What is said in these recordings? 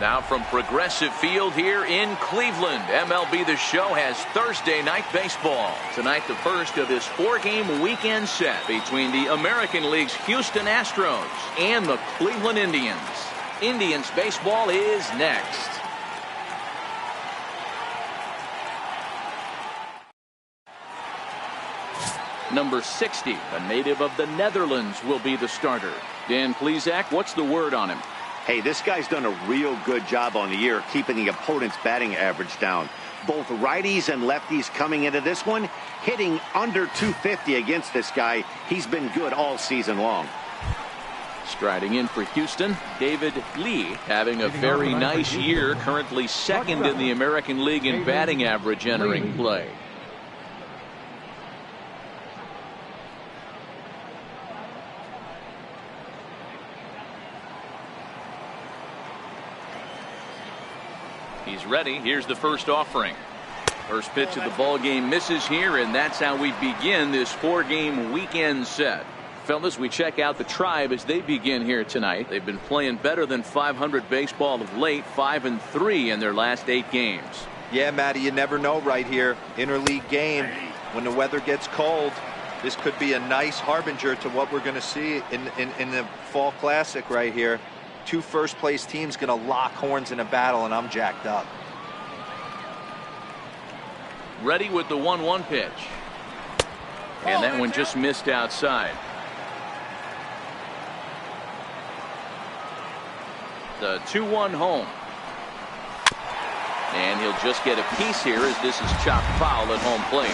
Now from Progressive Field here in Cleveland, MLB The Show has Thursday night baseball. Tonight, the first of this 4-game weekend set between the American League's Houston Astros and the Cleveland Indians. Indians baseball is next. Number 60, a native of the Netherlands, will be the starter. Dan Plesac, what's the word on him? Hey, this guy's done a real good job on the year keeping the opponent's batting average down. Both righties and lefties coming into this one, hitting under 250 against this guy. He's been good all season long. Striding in for Houston, David Lee, having a very nice year, currently second in the American League in batting average entering play. He's ready. Here's the first offering. First pitch of the ball game misses here, and that's how we begin this 4-game weekend set. Fellas, we check out the Tribe as they begin here tonight. They've been playing better than 500 baseball of late, 5-3 in their last 8 games. Yeah, Matty, you never know right here. Interleague game, when the weather gets cold, this could be a nice harbinger to what we're going to see in the Fall Classic right here. 2 first-place teams going to lock horns in a battle, and I'm jacked up. Ready with the 1-1 pitch. And that one just missed outside. The 2-1 home. And he'll just get a piece here as this is chopped foul at home plate.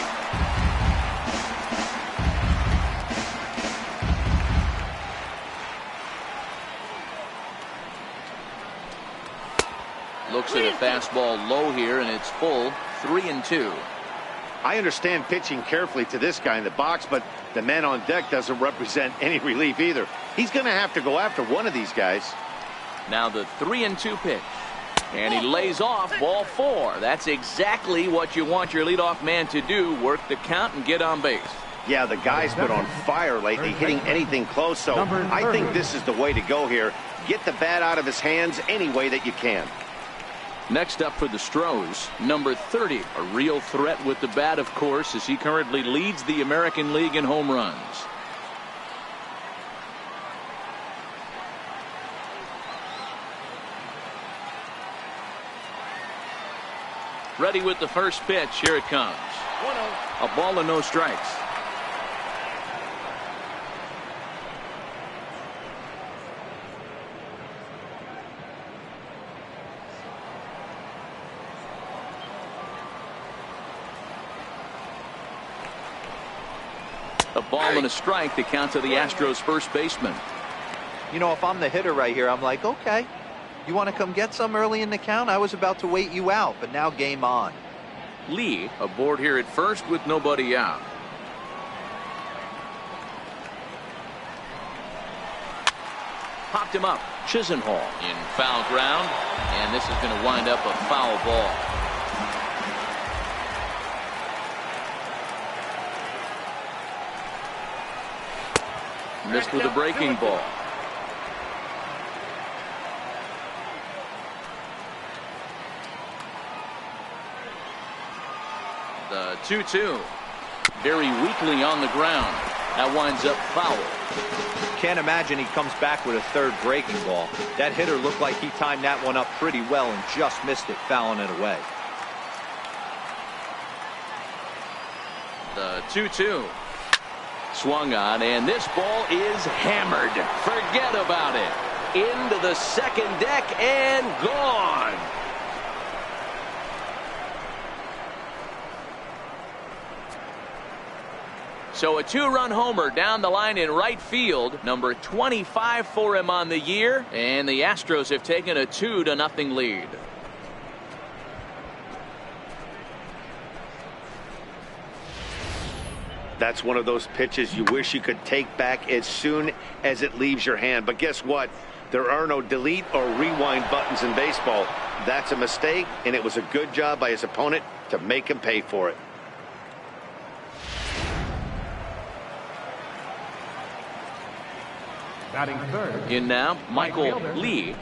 Looks at a fastball low here, and it's full. 3-2. I understand pitching carefully to this guy in the box, but the man on deck doesn't represent any relief either. He's going to have to go after one of these guys. Now the 3-2 pitch. And he lays off ball 4. That's exactly what you want your leadoff man to do. Work the count and get on base. Yeah, the guy's been on fire lately, hitting anything close, so I think this is the way to go here. Get the bat out of his hands any way that you can. Next up for the Astros, number 30, a real threat with the bat, of course, as he currently leads the American League in home runs. Ready with the first pitch. Here it comes. 1-0. A ball and no strikes. A ball and a strike to count to the Astros first baseman. You know, if I'm the hitter right here, I'm like, okay, you want to come get some early in the count? I was about to wait you out, but now game on. Lee aboard here at first with nobody out. Popped him up. Chisenhall in foul ground, and this is going to wind up a foul ball. Missed with a breaking ball. The 2-2. Very weakly on the ground. That winds up foul. Can't imagine he comes back with a third breaking ball. That hitter looked like he timed that one up pretty well and just missed it, fouling it away. The 2-2. Swung on, and this ball is hammered. Forget about it. Into the second deck and gone. So a 2-run homer down the line in right field. Number 25 for him on the year. And the Astros have taken a 2-0 lead. That's one of those pitches you wish you could take back as soon as it leaves your hand. But guess what? There are no delete or rewind buttons in baseball. That's a mistake, and it was a good job by his opponent to make him pay for it. Batting third. In now, Michael Lee.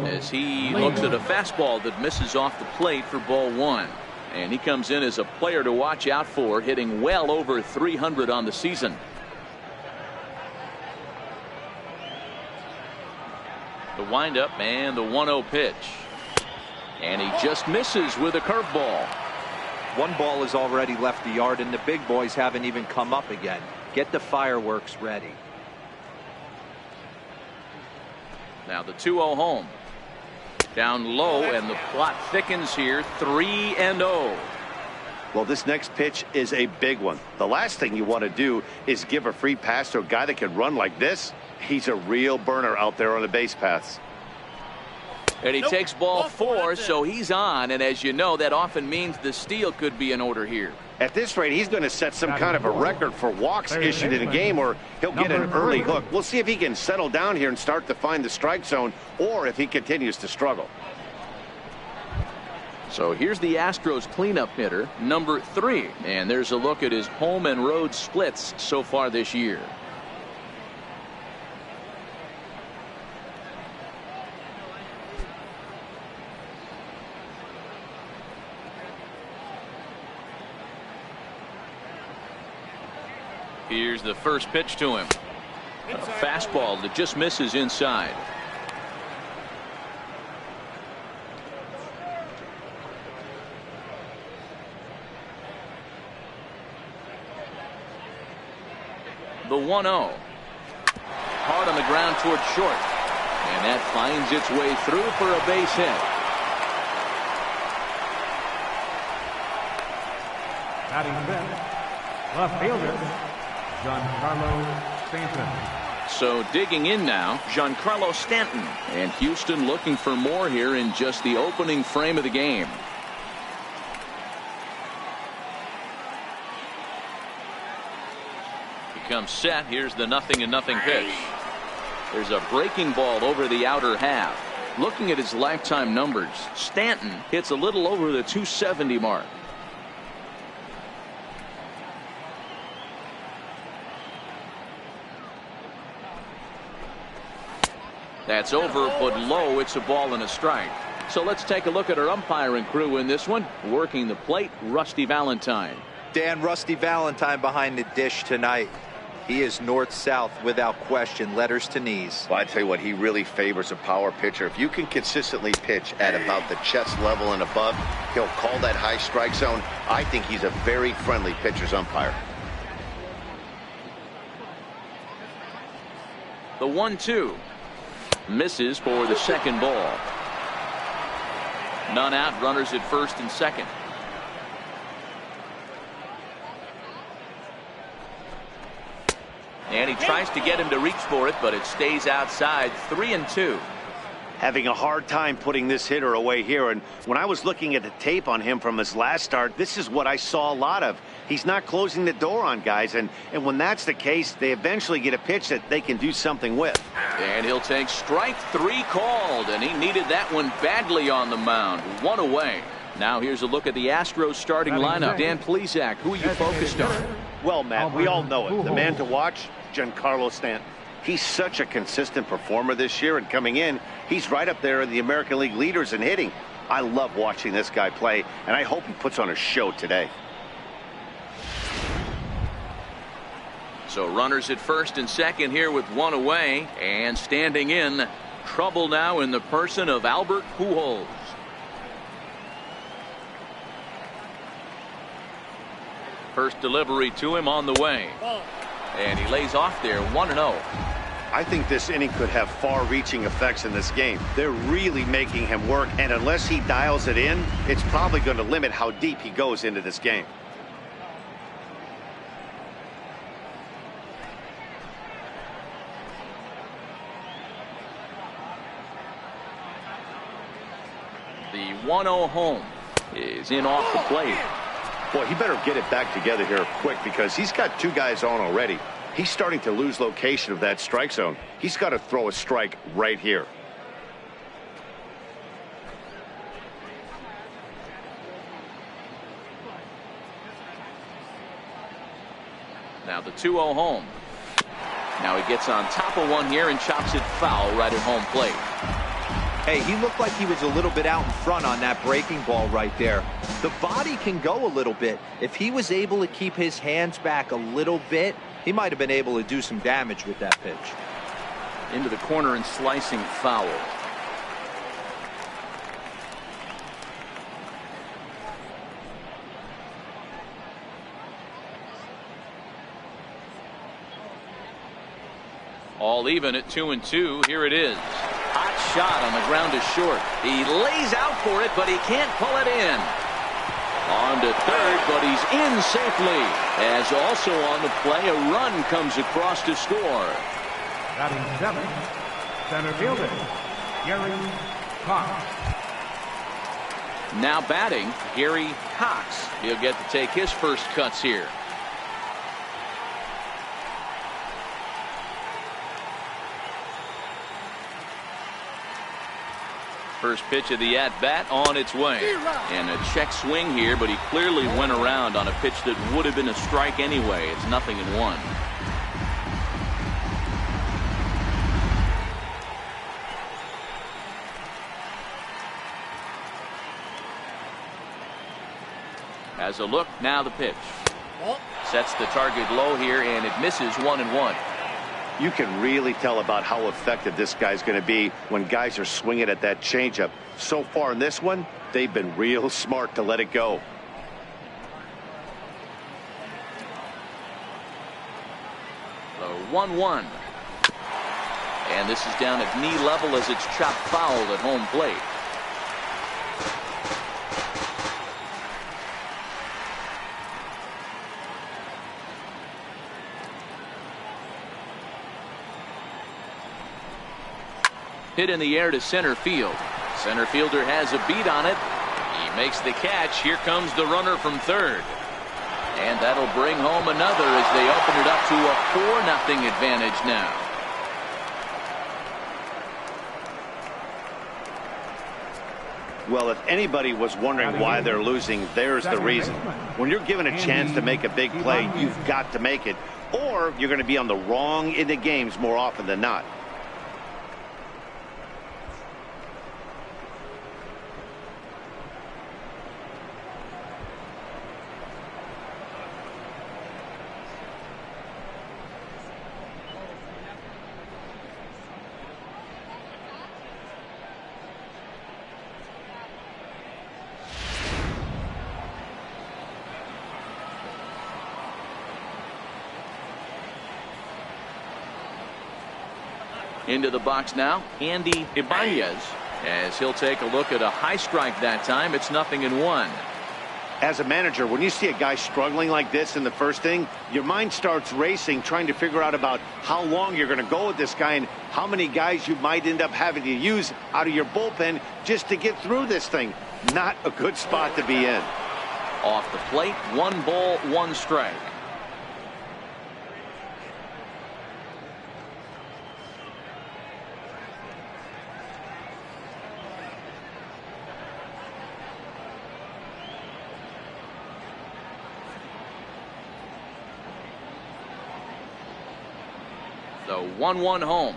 as he looks at a fastball that misses off the plate for ball one. And he comes in as a player to watch out for, hitting well over 300 on the season. The windup and the 1-0 pitch. And he just misses with a curveball. One ball has already left the yard, and the big boys haven't even come up again. Get the fireworks ready. Now the 2-0 home. Down low, and the plot thickens here. 3-0. Well, this next pitch is a big one. The last thing you want to do is give a free pass to a guy that can run like this. He's a real burner out there on the base paths. And he takes ball four, so he's on. And as you know, that often means the steal could be in order here. At this rate, he's going to set some kind of a record for walks issued in a game, or he'll get an early hook. We'll see if he can settle down here and start to find the strike zone, or if he continues to struggle. So here's the Astros cleanup hitter, number 3. And there's a look at his home and road splits so far this year. Here's the first pitch to him. A fastball that just misses inside. The 1-0. Hard on the ground towards short. And that finds its way through for a base hit. Batting fifth, left fielder Giancarlo Stanton. So digging in now, Giancarlo Stanton. And Houston looking for more here in just the opening frame of the game. He comes set. Here's the 0-0 pitch. There's a breaking ball over the outer half. Looking at his lifetime numbers, Stanton hits a little over the 270 mark. That's over, but low. It's a ball and a strike. So let's take a look at our umpiring crew in this one. Working the plate, Rusty Valentine. Dan, Rusty Valentine behind the dish tonight. He is north-south without question, letters to knees. Well, I tell you what, he really favors a power pitcher. If you can consistently pitch at about the chest level and above, he'll call that high strike zone. I think he's a very friendly pitcher's umpire. The 1-2. Misses for the second ball. None out, runners at first and second. And he tries to get him to reach for it, but it stays outside. 3-2. Having a hard time putting this hitter away here. And when I was looking at the tape on him from his last start, this is what I saw a lot of. He's not closing the door on guys. And when that's the case, they eventually get a pitch that they can do something with. And he'll take strike 3 called. And he needed that one badly on the mound. 1 away. Now here's a look at the Astros starting lineup. Dan Plesac, who are you focused on? Well, Matt, we all know it. The man to watch, Giancarlo Stanton. He's such a consistent performer this year, and coming in, he's right up there in the American League leaders in hitting. I love watching this guy play, and I hope he puts on a show today. So runners at first and second here with 1 away, and standing in, trouble now in the person of Albert Pujols. First delivery to him on the way. And he lays off there, 1-0. I think this inning could have far-reaching effects in this game. They're really making him work, and unless he dials it in, it's probably going to limit how deep he goes into this game. The 1-0 home is in off the plate. Boy, he better get it back together here quick, because he's got 2 guys on already. He's starting to lose location of that strike zone. He's got to throw a strike right here. Now the 2-0 home. Now he gets on top of one here and chops it foul right at home plate. Hey, he looked like he was a little bit out in front on that breaking ball right there. The body can go a little bit. If he was able to keep his hands back a little bit, he might have been able to do some damage with that pitch. Into the corner and slicing foul. All even at 2-2. Here it is. Hot shot on the ground is short. He lays out for it, but he can't pull it in. On to third, but he's in safely. As also on the play, a run comes across to score. Batting seventh, center fielder, Gary Cox. Now batting, Gary Cox. He'll get to take his first cuts here. First pitch of the at-bat on its way. And a check swing here, but he clearly went around on a pitch that would have been a strike anyway. It's 0-1. As a look, now the pitch. Sets the target low here, and it misses 1-1. You can really tell about how effective this guy's going to be when guys are swinging at that changeup. So far in this one, they've been real smart to let it go. The 1-1. And this is down at knee level as it's chopped foul at home plate. Hit in the air to center field. Center fielder has a beat on it. He makes the catch. Here comes the runner from third. And that'll bring home another as they open it up to a 4-0 advantage now. Well, if anybody was wondering why they're losing, there's the reason. When you're given a chance to make a big play, you've got to make it, or you're going to be on the wrong end of games more often than not. Into the box now, Andy Ibanez, as he'll take a look at a high strike that time. It's 0-1. As a manager, when you see a guy struggling like this in the first inning, your mind starts racing, trying to figure out about how long you're going to go with this guy and how many guys you might end up having to use out of your bullpen just to get through this thing. Not a good spot to be in. Off the plate, 1 ball, 1 strike. The 1-1 home.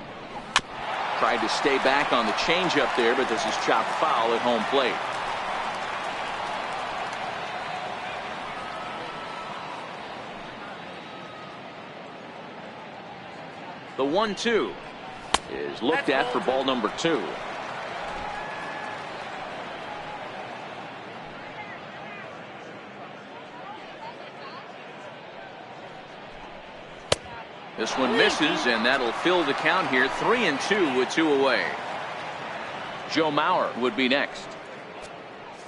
Tried to stay back on the changeup there, but this is chopped foul at home plate. The 1-2 is looked at for ball number 2. This one misses, and that'll fill the count here. 3-2 with 2 away. Joe Mauer would be next.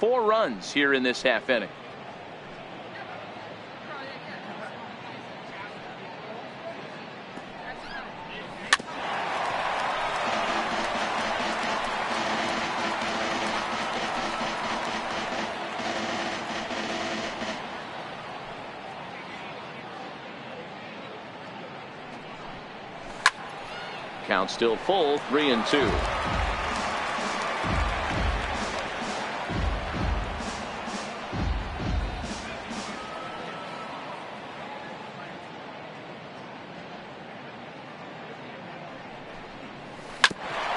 4 runs here in this half inning. Count still full, 3-2.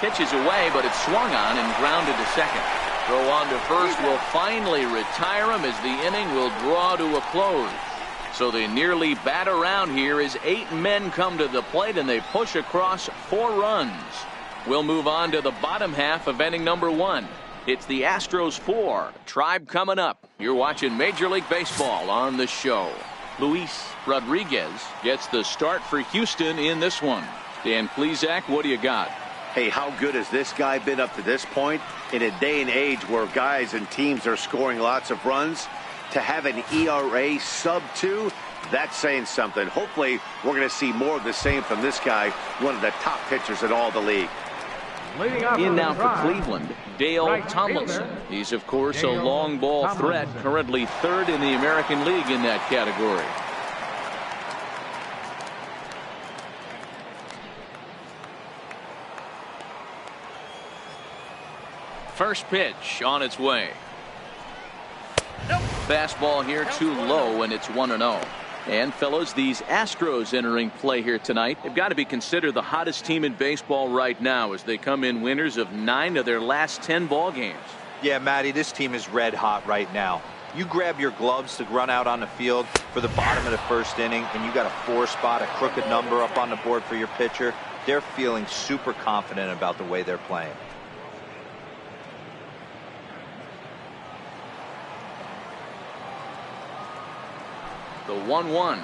Pitch is away, but it's swung on and grounded to second. Throw on to first will finally retire him as the inning will draw to a close. So they nearly bat around here as 8 men come to the plate and they push across 4 runs. We'll move on to the bottom half of inning number 1. It's the Astros 4, Tribe coming up. You're watching Major League Baseball on the show. Luis Rodriguez gets the start for Houston in this one. Dan Plesac, what do you got? Hey, how good has this guy been up to this point? In a day and age where guys and teams are scoring lots of runs, to have an ERA sub-2, that's saying something. Hopefully, we're going to see more of the same from this guy, one of the top pitchers in all the league. In now for Cleveland, Dale Tomlinson. He's, of course, a long ball threat, currently 3rd in the American League in that category. First pitch on its way. Fastball here too low, and it's 1-0. And fellas, these Astros entering play here tonight have got to be considered the hottest team in baseball right now as they come in winners of 9 of their last 10 ball games. Yeah, Matty, this team is red hot right now. You grab your gloves to run out on the field for the bottom of the first inning, and you got a 4 spot, a crooked number up on the board for your pitcher. They're feeling super confident about the way they're playing. The 1-1.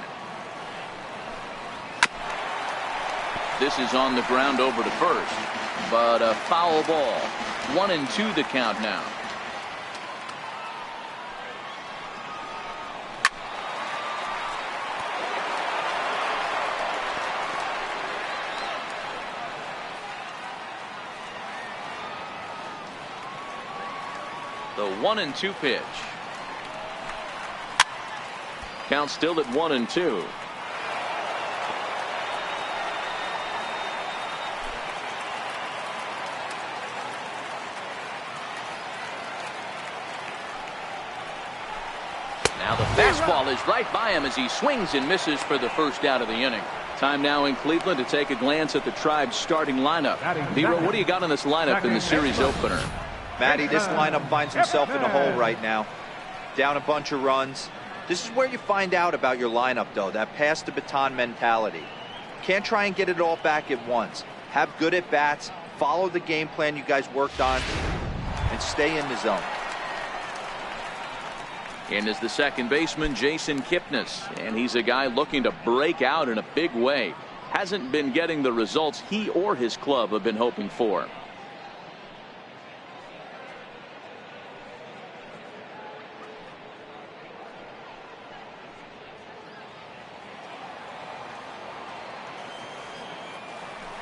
This is on the ground over to first, but a foul ball. 1-2 the count now. The 1-2 pitch. Count still at 1-2. Now the fastball is right by him as he swings and misses for the first out of the inning. Time now in Cleveland to take a glance at the Tribe's starting lineup. Nero, what do you got on this lineup in the series opener? Matty, this lineup finds himself in a hole right now. Down a bunch of runs. This is where you find out about your lineup, though, that pass the baton mentality. Can't try and get it all back at once. Have good at-bats, follow the game plan you guys worked on, and stay in the zone. In is the second baseman, Jason Kipnis, and he's a guy looking to break out in a big way. Hasn't been getting the results he or his club have been hoping for.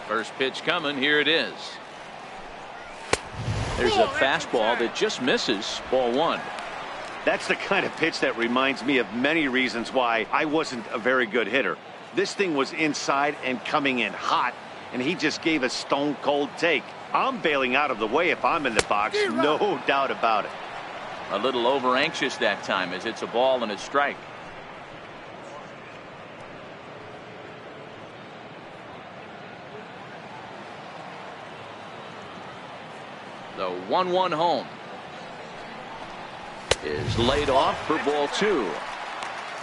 First pitch coming. Here it is. There's a fastball that just misses. Ball 1. That's the kind of pitch that reminds me of many reasons why I wasn't a very good hitter. This thing was inside and coming in hot, and he just gave a stone cold take. I'm bailing out of the way if I'm in the box, no doubt about it. A little over anxious that time as it's a ball and a strike. The 1-1 home is laid off for ball 2.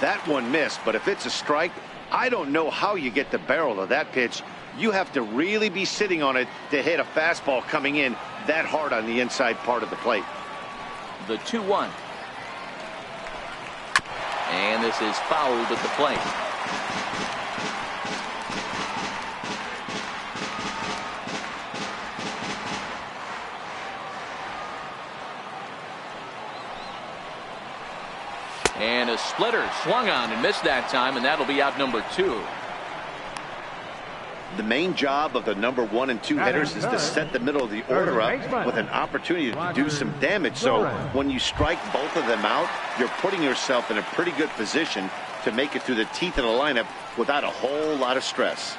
That one missed, but if it's a strike, I don't know how you get the barrel of that pitch. You have to really be sitting on it to hit a fastball coming in that hard on the inside part of the plate. The 2-1. And this is fouled at the plate. And a splitter swung on and missed that time, and that'll be out number 2. The main job of the number 1 and 2 hitters is to set the middle of the order up with an opportunity to do some damage. So when you strike both of them out, you're putting yourself in a pretty good position to make it through the teeth of the lineup without a whole lot of stress.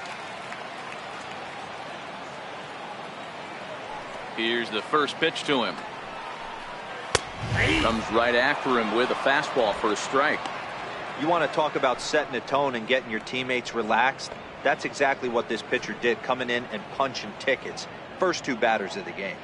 Here's the first pitch to him. Comes right after him with a fastball for a strike. You want to talk about setting a tone and getting your teammates relaxed? That's exactly what this pitcher did, coming in and punching tickets. first two batters of the game.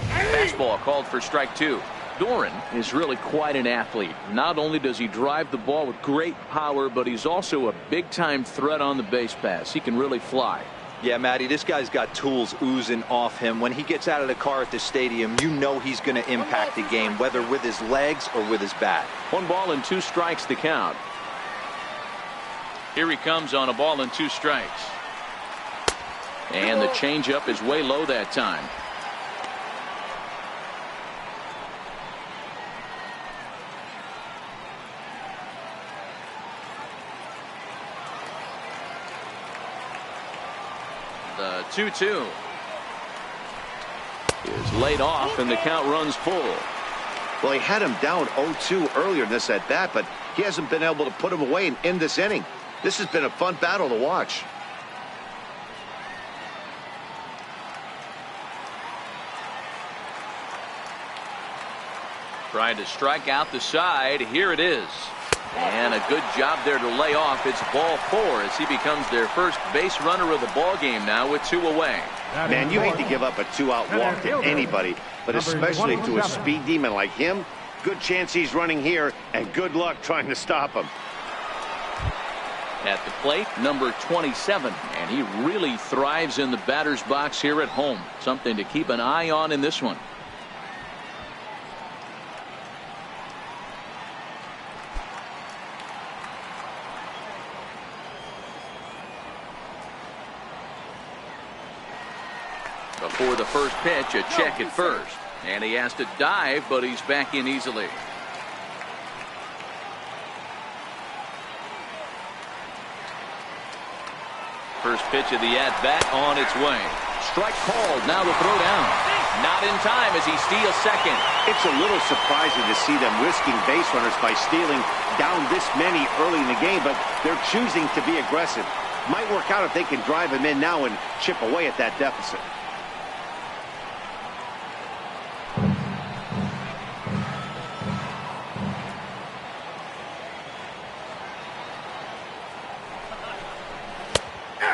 Fastball called for strike two. Doran is really quite an athlete. Not only does he drive the ball with great power, but he's also a big-time threat on the base pass. He can really fly. Yeah, Matty, this guy's got tools oozing off him. When he gets out of the car at the stadium, you know he's going to impact the game, whether with his legs or with his bat. 1 ball and 2 strikes to count. Here he comes on a ball and 2 strikes. And the changeup is way low that time. The 2-2 is laid off and the count runs full. Well, he had him down 0-2 earlier in this at bat, but he hasn't been able to put him away and end this inning. This has been a fun battle to watch. Trying to strike out the side. Here it is. And a good job there to lay off. It's ball 4 as he becomes their first base runner of the ball game now with 2 away. Man, you hate to give up a 2-out walk to anybody, but especially to a speed demon like him. Good chance he's running here, and good luck trying to stop him. At the plate, number 27, and he really thrives in the batter's box here at home. Something to keep an eye on in this one. Before the first pitch, a check at first. And he has to dive, but he's back in easily. First pitch of the at-bat on its way. Strike called. Now the throw down. Not in time as he steals second. It's a little surprising to see them risking base runners by stealing down this many early in the game, but they're choosing to be aggressive. Might work out if they can drive him in now and chip away at that deficit.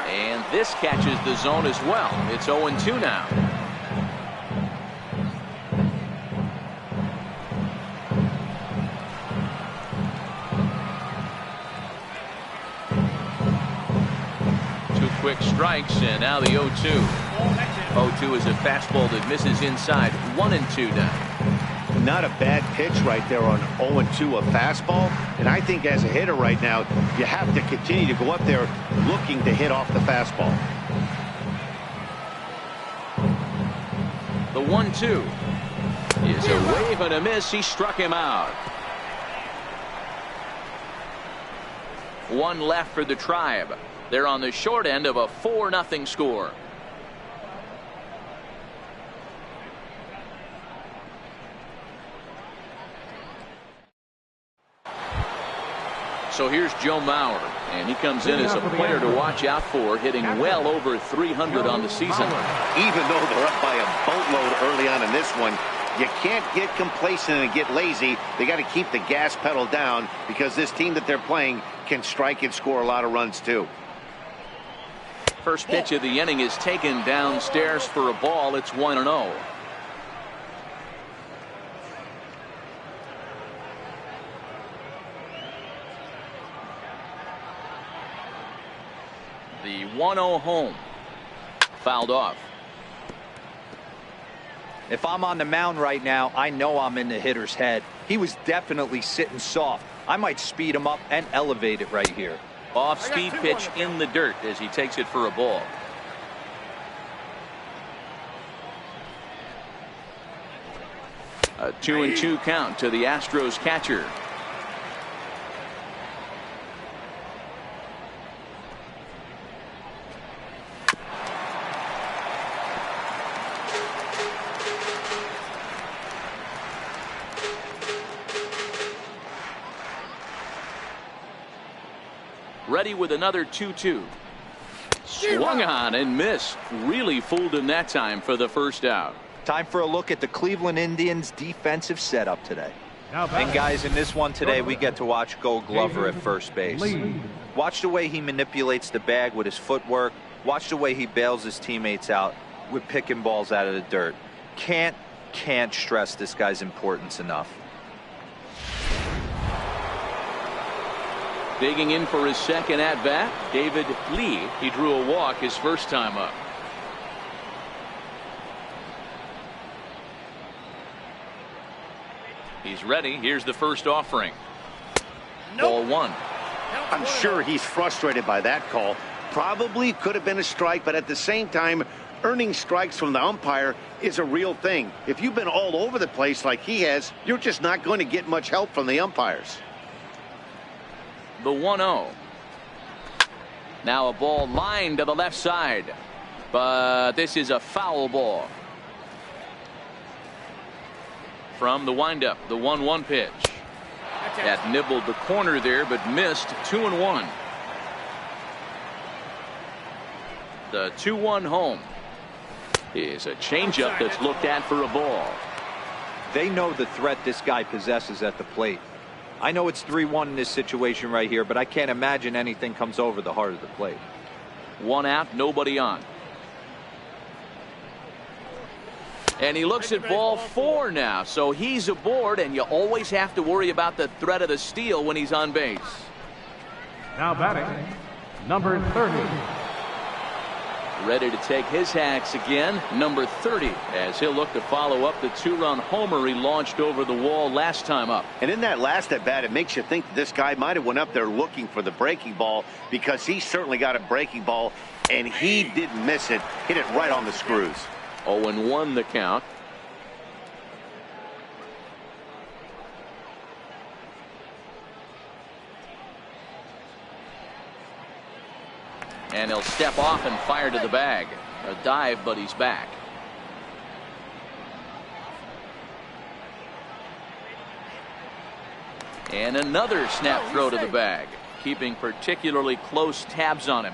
And this catches the zone as well. It's 0-2 now. Two quick strikes, and now the 0-2. 0-2 is a fastball that misses inside. 1-2 now. Not a bad pitch right there on 0-2, a fastball. And I think as a hitter right now, you have to continue to go up there looking to hit off the fastball. The 1-2 is a wave and a miss. He struck him out. 1 left for the Tribe. They're on the short end of a 4-0 score. So here's Joe Mauer, and he comes in as a player to watch out for, hitting well over 300 on the season. Even though they're up by a boatload early on in this one, you can't get complacent and get lazy. They got to keep the gas pedal down because this team that they're playing can strike and score a lot of runs too. First pitch of the inning is taken downstairs for a ball. It's 1-0. The 1-0 home. Fouled off. If I'm on the mound right now, I know I'm in the hitter's head. He was definitely sitting soft. I might speed him up and elevate it right here. Off-speed pitch in the dirt as he takes it for a ball. A 2-2 count to the Astros catcher. Ready with another 2-2. Swung on and missed. Really fooled him that time for the first out. Time for a look at the Cleveland Indians defensive setup today. Now And guys, in this one today, we get to watch Gold Glover at first base. Watch the way he manipulates the bag with his footwork. Watch the way he bails his teammates out with picking balls out of the dirt. Can't stress this guy's importance enough. Digging in for his second at-bat, David Lee. He drew a walk his first time up. He's ready. Here's the first offering. Ball one. I'm sure he's frustrated by that call. Probably could have been a strike, but at the same time, earning strikes from the umpire is a real thing. If you've been all over the place like he has, you're just not going to get much help from the umpires. The 1-0. Now a ball lined to the left side, but this is a foul ball. From the windup, the 1-1 pitch. That nibbled the corner there, but missed. 2-1. The 2-1 home is a changeup that's looked at for a ball. They know the threat this guy possesses at the plate. I know it's 3-1 in this situation right here, but I can't imagine anything comes over the heart of the plate. One out, nobody on. And he looks at ball four now, so he's aboard, and you always have to worry about the threat of the steal when he's on base. Now batting, number 30. Ready to take his hacks again, number 30, as he'll look to follow up the two-run homer he launched over the wall last time up. And in that last at-bat, it makes you think that this guy might have went up there looking for the breaking ball, because he certainly got a breaking ball, and he didn't miss it. Hit it right on the screws. 0-1 the count. And he'll step off and fire to the bag. A dive, but he's back. And another snap throw to the bag, keeping particularly close tabs on him.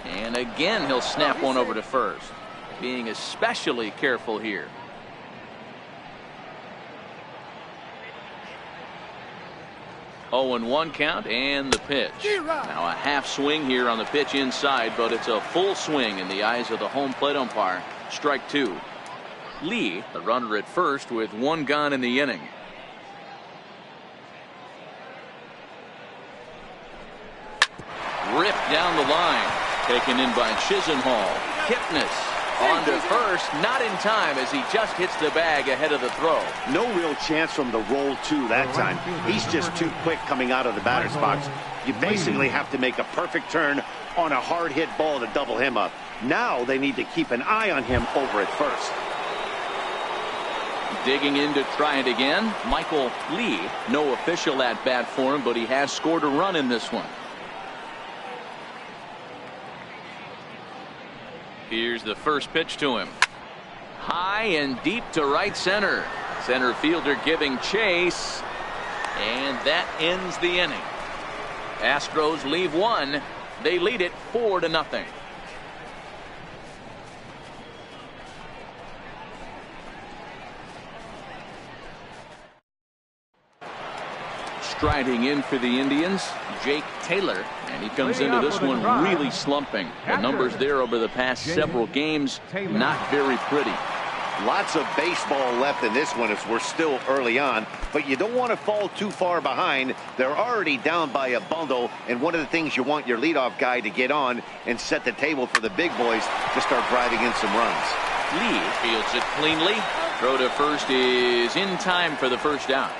And again, he'll snap one over to first, being especially careful here. Oh, and 1 count, and the pitch. Now a half swing here on the pitch inside, but it's a full swing in the eyes of the home plate umpire. Strike two. Lee, the runner at first, with 1 gone in the inning. Ripped down the line. Taken in by Chisenhall. Kipnis on to first, not in time, as he just hits the bag ahead of the throw. No real chance from the roll two that time. He's just too quick coming out of the batter's box. You basically have to make a perfect turn on a hard hit ball to double him up. Now they need to keep an eye on him over at first. Digging in to try it again, Michael Lee. No official at bat for him, but he has scored a run in this one. Here's the first pitch to him. High and deep to right center. Center fielder giving chase. And that ends the inning. Astros leave one. They lead it 4-0. Striding in for the Indians, Jake Taylor, and he comes into this one really slumping. The numbers there over the past several games, not very pretty. Lots of baseball left in this one as we're still early on, but you don't want to fall too far behind. They're already down by a bundle, and one of the things you want your leadoff guy to get on and set the table for the big boys to start driving in some runs. Lee fields it cleanly. Throw to first is in time for the first out.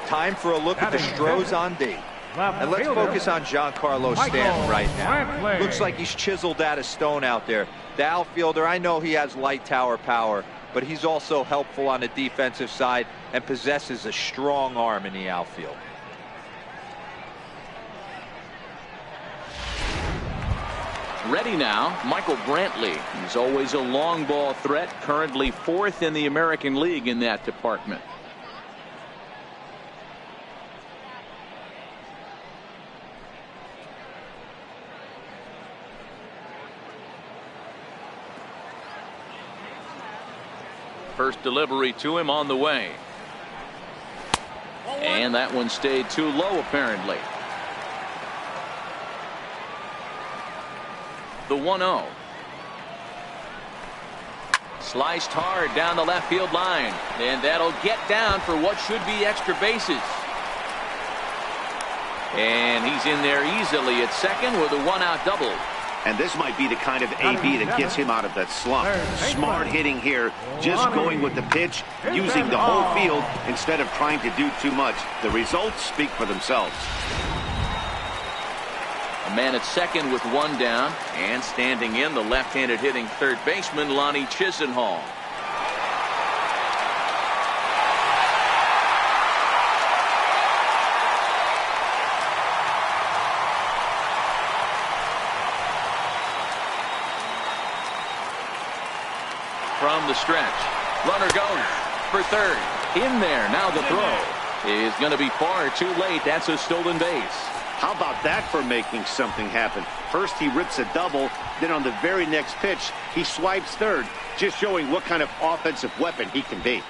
Time for a look at the Astros on D. And let's focus on Giancarlo Stanton right now. Looks like he's chiseled out of stone out there. The outfielder, I know he has light tower power, but he's also helpful on the defensive side and possesses a strong arm in the outfield. Ready now, Michael Brantley. He's always a long ball threat, currently 4th in the American League in that department. First delivery to him on the way. And that one stayed too low apparently. The 1-0. Sliced hard down the left field line. And that'll get down for what should be extra bases. And he's in there easily at second with a 1-out double. And this might be the kind of AB that gets him out of that slump. Smart hitting here, just going with the pitch, using the whole field instead of trying to do too much. The results speak for themselves. A man at second with one down, and standing in, the left-handed hitting third baseman Lonnie Chisenhall. From the stretch, runner goes for third. In there, now the throw is going to be far too late. That's a stolen base. How about that for making something happen? First he rips a double, then on the very next pitch he swipes third, just showing what kind of offensive weapon he can be.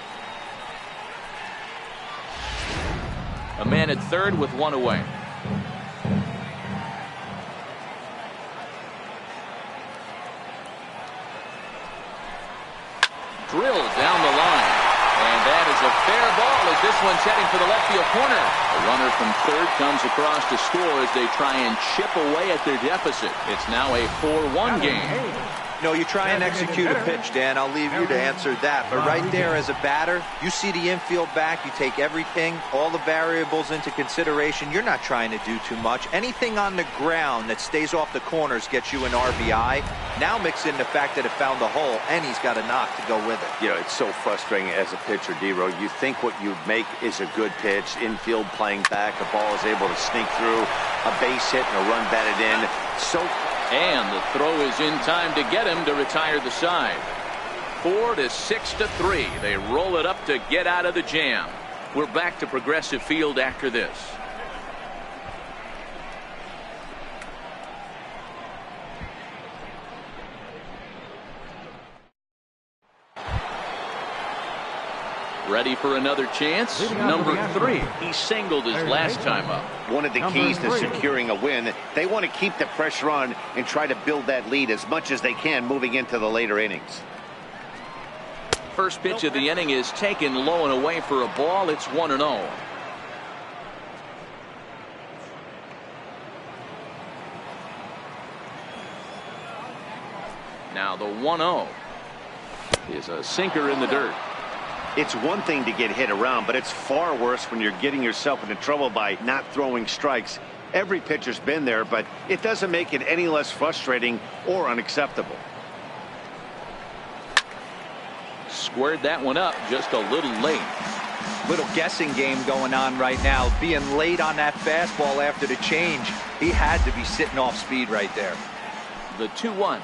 A man at third with one away. Drilled down the line. And that is a fair ball as this one's heading for the left field corner. A runner from third comes across to score as they try and chip away at their deficit. It's now a 4-1 game. No, you try and execute a pitch, Dan. I'll leave you to answer that. But right there as a batter, you see the infield back. You take everything, all the variables into consideration. You're not trying to do too much. Anything on the ground that stays off the corners gets you an RBI. Now mix in the fact that it found the hole, and he's got a knock to go with it. You know, it's so frustrating as a pitcher, D-Row. You think what you make is a good pitch, infield playing back, the ball is able to sneak through, a base hit and a run batted in. And the throw is in time to get him to retire the side. 4-6-3. They roll it up to get out of the jam. We're back to Progressive Field after this. Ready for another chance. Number 3. He singled his last time up. One of the keys to securing a win. They want to keep the pressure on and try to build that lead as much as they can moving into the later innings. First pitch of the inning is taken low and away for a ball. It's 1-0. Now the 1-0 is a sinker in the dirt. It's one thing to get hit around, but it's far worse when you're getting yourself into trouble by not throwing strikes. Every pitcher's been there, but it doesn't make it any less frustrating or unacceptable. Squared that one up just a little late. Little guessing game going on right now. Being late on that fastball after the change. He had to be sitting off speed right there. The 2-1.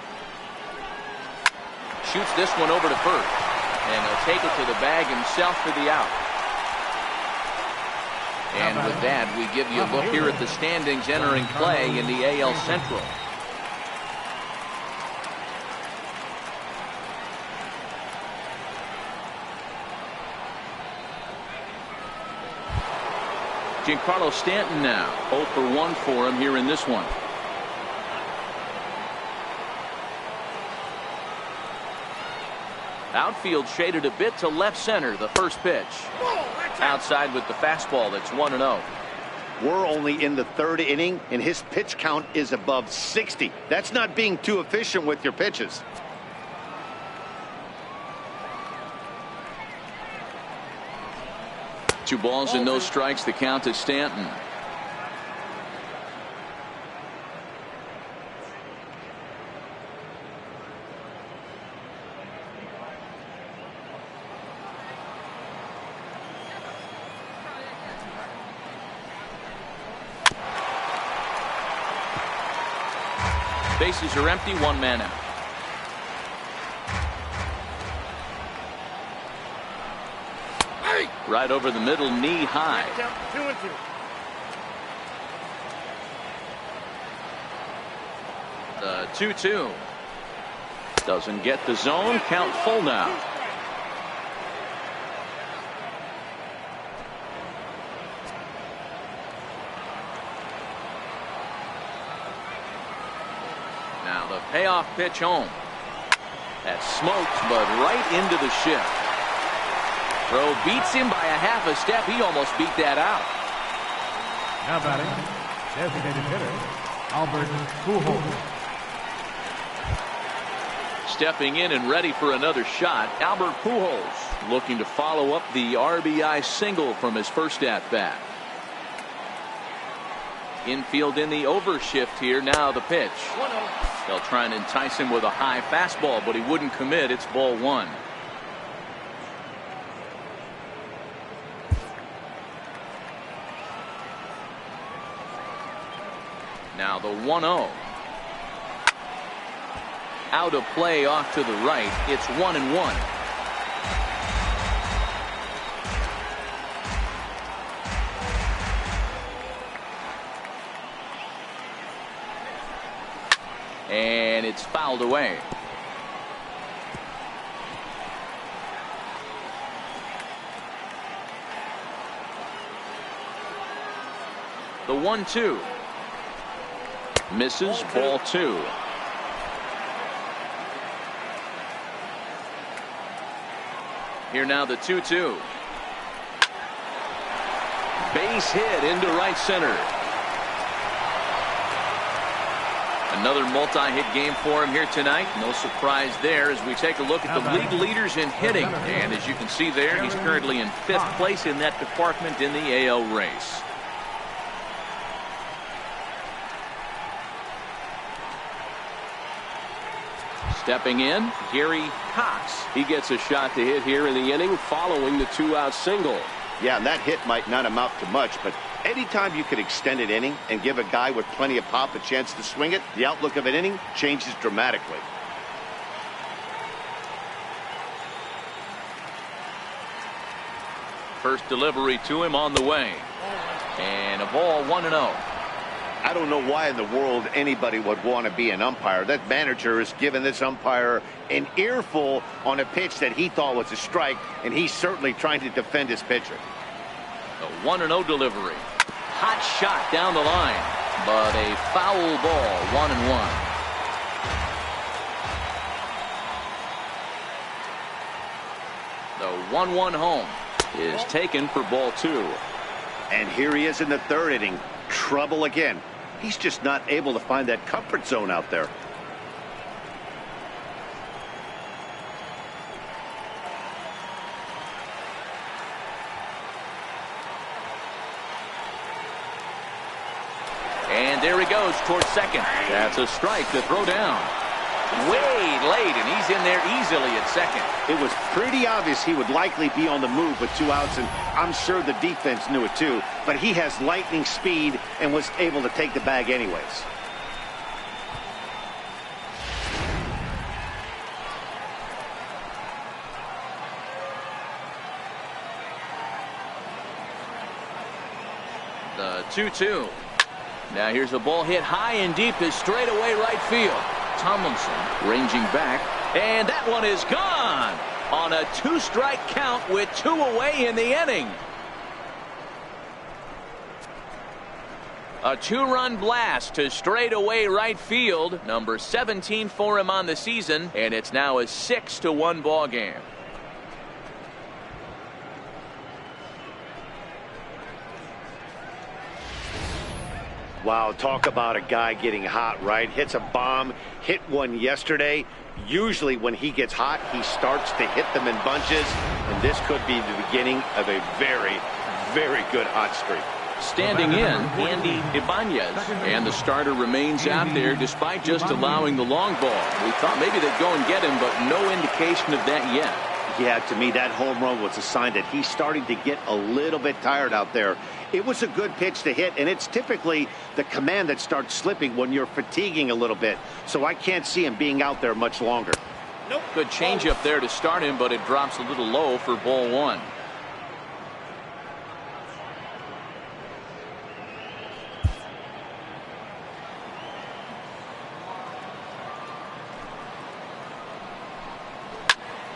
Shoots this one over to first. And he'll take it to the bag himself for the out. And with that, we give you a look here at the standings entering play in the AL Central. Giancarlo Stanton now 0 for 1 for him here in this one. Outfield shaded a bit to left center. The first pitch. Outside with the fastball. That's 1-0. We're only in the third inning, and his pitch count is above 60. That's not being too efficient with your pitches. Two balls and no strikes. The count to Stanton. Bases are empty, one man out. Right over the middle, knee high. 2-2. Doesn't get the zone. Count full now. Now the payoff pitch home. That smoked, but right into the shift. Throw beats him by a half a step. He almost beat that out. Now batting, designated hitter, Albert Pujols. Stepping in and ready for another shot, Albert Pujols, looking to follow up the RBI single from his first at-bat. Infield in the overshift here. Now the pitch. They'll try and entice him with a high fastball, but he wouldn't commit. It's ball one. Now the 1-0. Out of play off to the right. It's 1-1. And it's fouled away. The 1-2. Misses, ball two. Here now the 2-2. Base hit into right center. Another multi-hit game for him here tonight. No surprise there as we take a look at the league leaders in hitting. And as you can see there, he's currently in 5th place in that department in the AL race. Stepping in, Gary Cox. He gets a shot to hit here in the inning following the 2-out single. Yeah, and that hit might not amount to much, but anytime you can extend an inning and give a guy with plenty of pop a chance to swing it, the outlook of an inning changes dramatically. First delivery to him on the way. And a ball 1-0. I don't know why in the world anybody would want to be an umpire. That manager has given this umpire an earful on a pitch that he thought was a strike, and he's certainly trying to defend his pitcher. A 1-0 delivery. Hot shot down the line, but a foul ball, 1-1. The 1-1 home is taken for ball two. And here he is in the 3rd inning. Trouble again. He's just not able to find that comfort zone out there. And there he goes towards second. That's a strike to throw down. Way late, and he's in there easily at second. It was pretty obvious he would likely be on the move with 2 outs, and I'm sure the defense knew it too. But he has lightning speed and was able to take the bag anyways. The 2-2. Now here's a ball hit high and deep to straightaway right field. Tomlinson ranging back, and that one is gone on a 2-strike count with 2 away in the inning. A 2-run blast to straightaway right field, number 17 for him on the season, and it's now a 6-1 ball game. Wow, talk about a guy getting hot, right? Hits a bomb, hit one yesterday. Usually when he gets hot, he starts to hit them in bunches, and this could be the beginning of a very, very good hot streak. Standing in, Andy Ibanez, and the starter remains out there despite just allowing the long ball. We thought maybe they'd go and get him, but no indication of that yet. Yeah, to me, that home run was a sign that he's starting to get a little bit tired out there. It was a good pitch to hit, and it's typically the command that starts slipping when you're fatiguing a little bit. So I can't see him being out there much longer. Nope. Good changeup there to start him, but it drops a little low for ball one.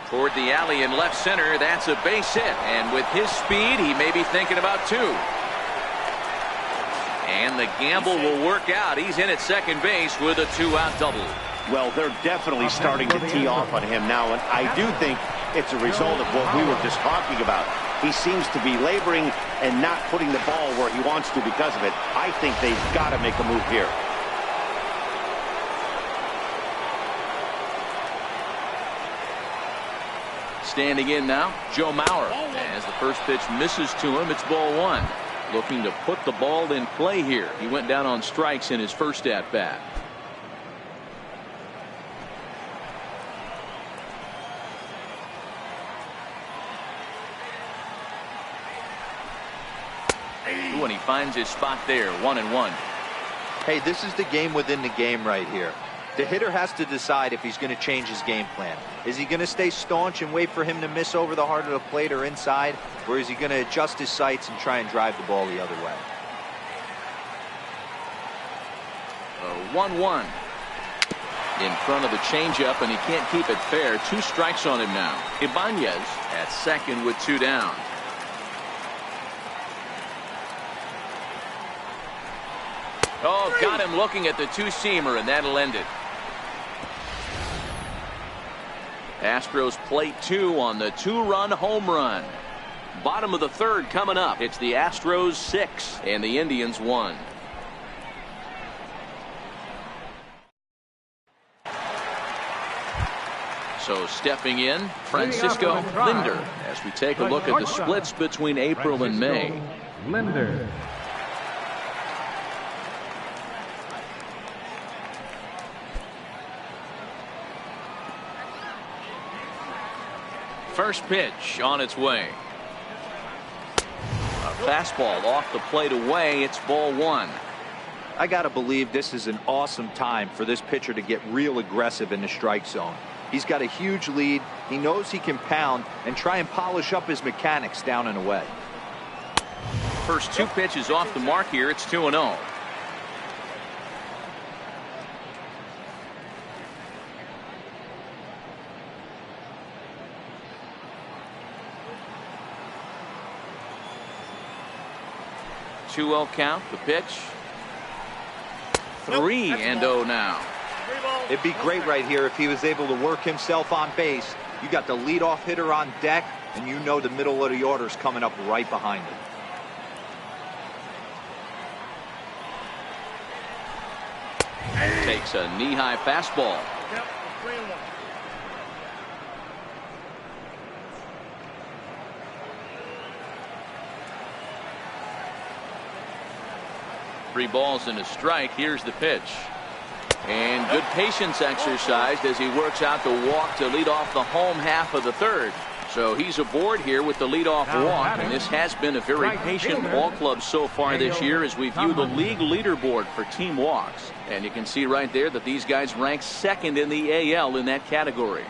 Toward the alley in left center, that's a base hit. And with his speed, he may be thinking about 2. And the gamble will work out. He's in at second base with a 2-out double. Well, they're definitely starting to tee off on him now, and I do think it's a result of what we were just talking about. He seems to be laboring and not putting the ball where he wants to because of it. I think they've got to make a move here. Standing in now, Joe Mauer. As the first pitch misses to him, it's ball one. Looking to put the ball in play here. He went down on strikes in his first at bat. When he finds his spot there, 1-1. Hey, this is the game within the game right here. The hitter has to decide if he's going to change his game plan. Is he going to stay staunch and wait for him to miss over the heart of the plate or inside? Or is he going to adjust his sights and try and drive the ball the other way? 1-1. In front of the changeup, and he can't keep it fair. 2 strikes on him now. Ibanez at second with 2 down. Oh, got him looking at the two-seamer, and that'll end it. Astros plate 2 on the 2-run home run. Bottom of the third coming up. It's the Astros 6 and the Indians 1. So stepping in, Francisco Linder, as we take a look at the splits between April and May. Linder. First pitch on its way. A fastball off the plate away. It's ball one. I got to believe this is an awesome time for this pitcher to get real aggressive in the strike zone. He's got a huge lead. He knows he can pound and try and polish up his mechanics down and away. First 2 pitches off the mark here. It's 2-0. Two-0 count. The pitch. 3-0 now. It'd be great right here if he was able to work himself on base. You got the leadoff hitter on deck, and you know the middle of the order's coming up right behind him. Takes a knee-high fastball. Yep, 3-1. 3 balls and a strike. Here's the pitch. And good patience exercised as he works out the walk to lead off the home half of the third. So he's aboard here with the leadoff walk, and this has been a very patient ball club so far this year as we view the league leaderboard for team walks. And you can see right there that these guys rank second in the AL in that category.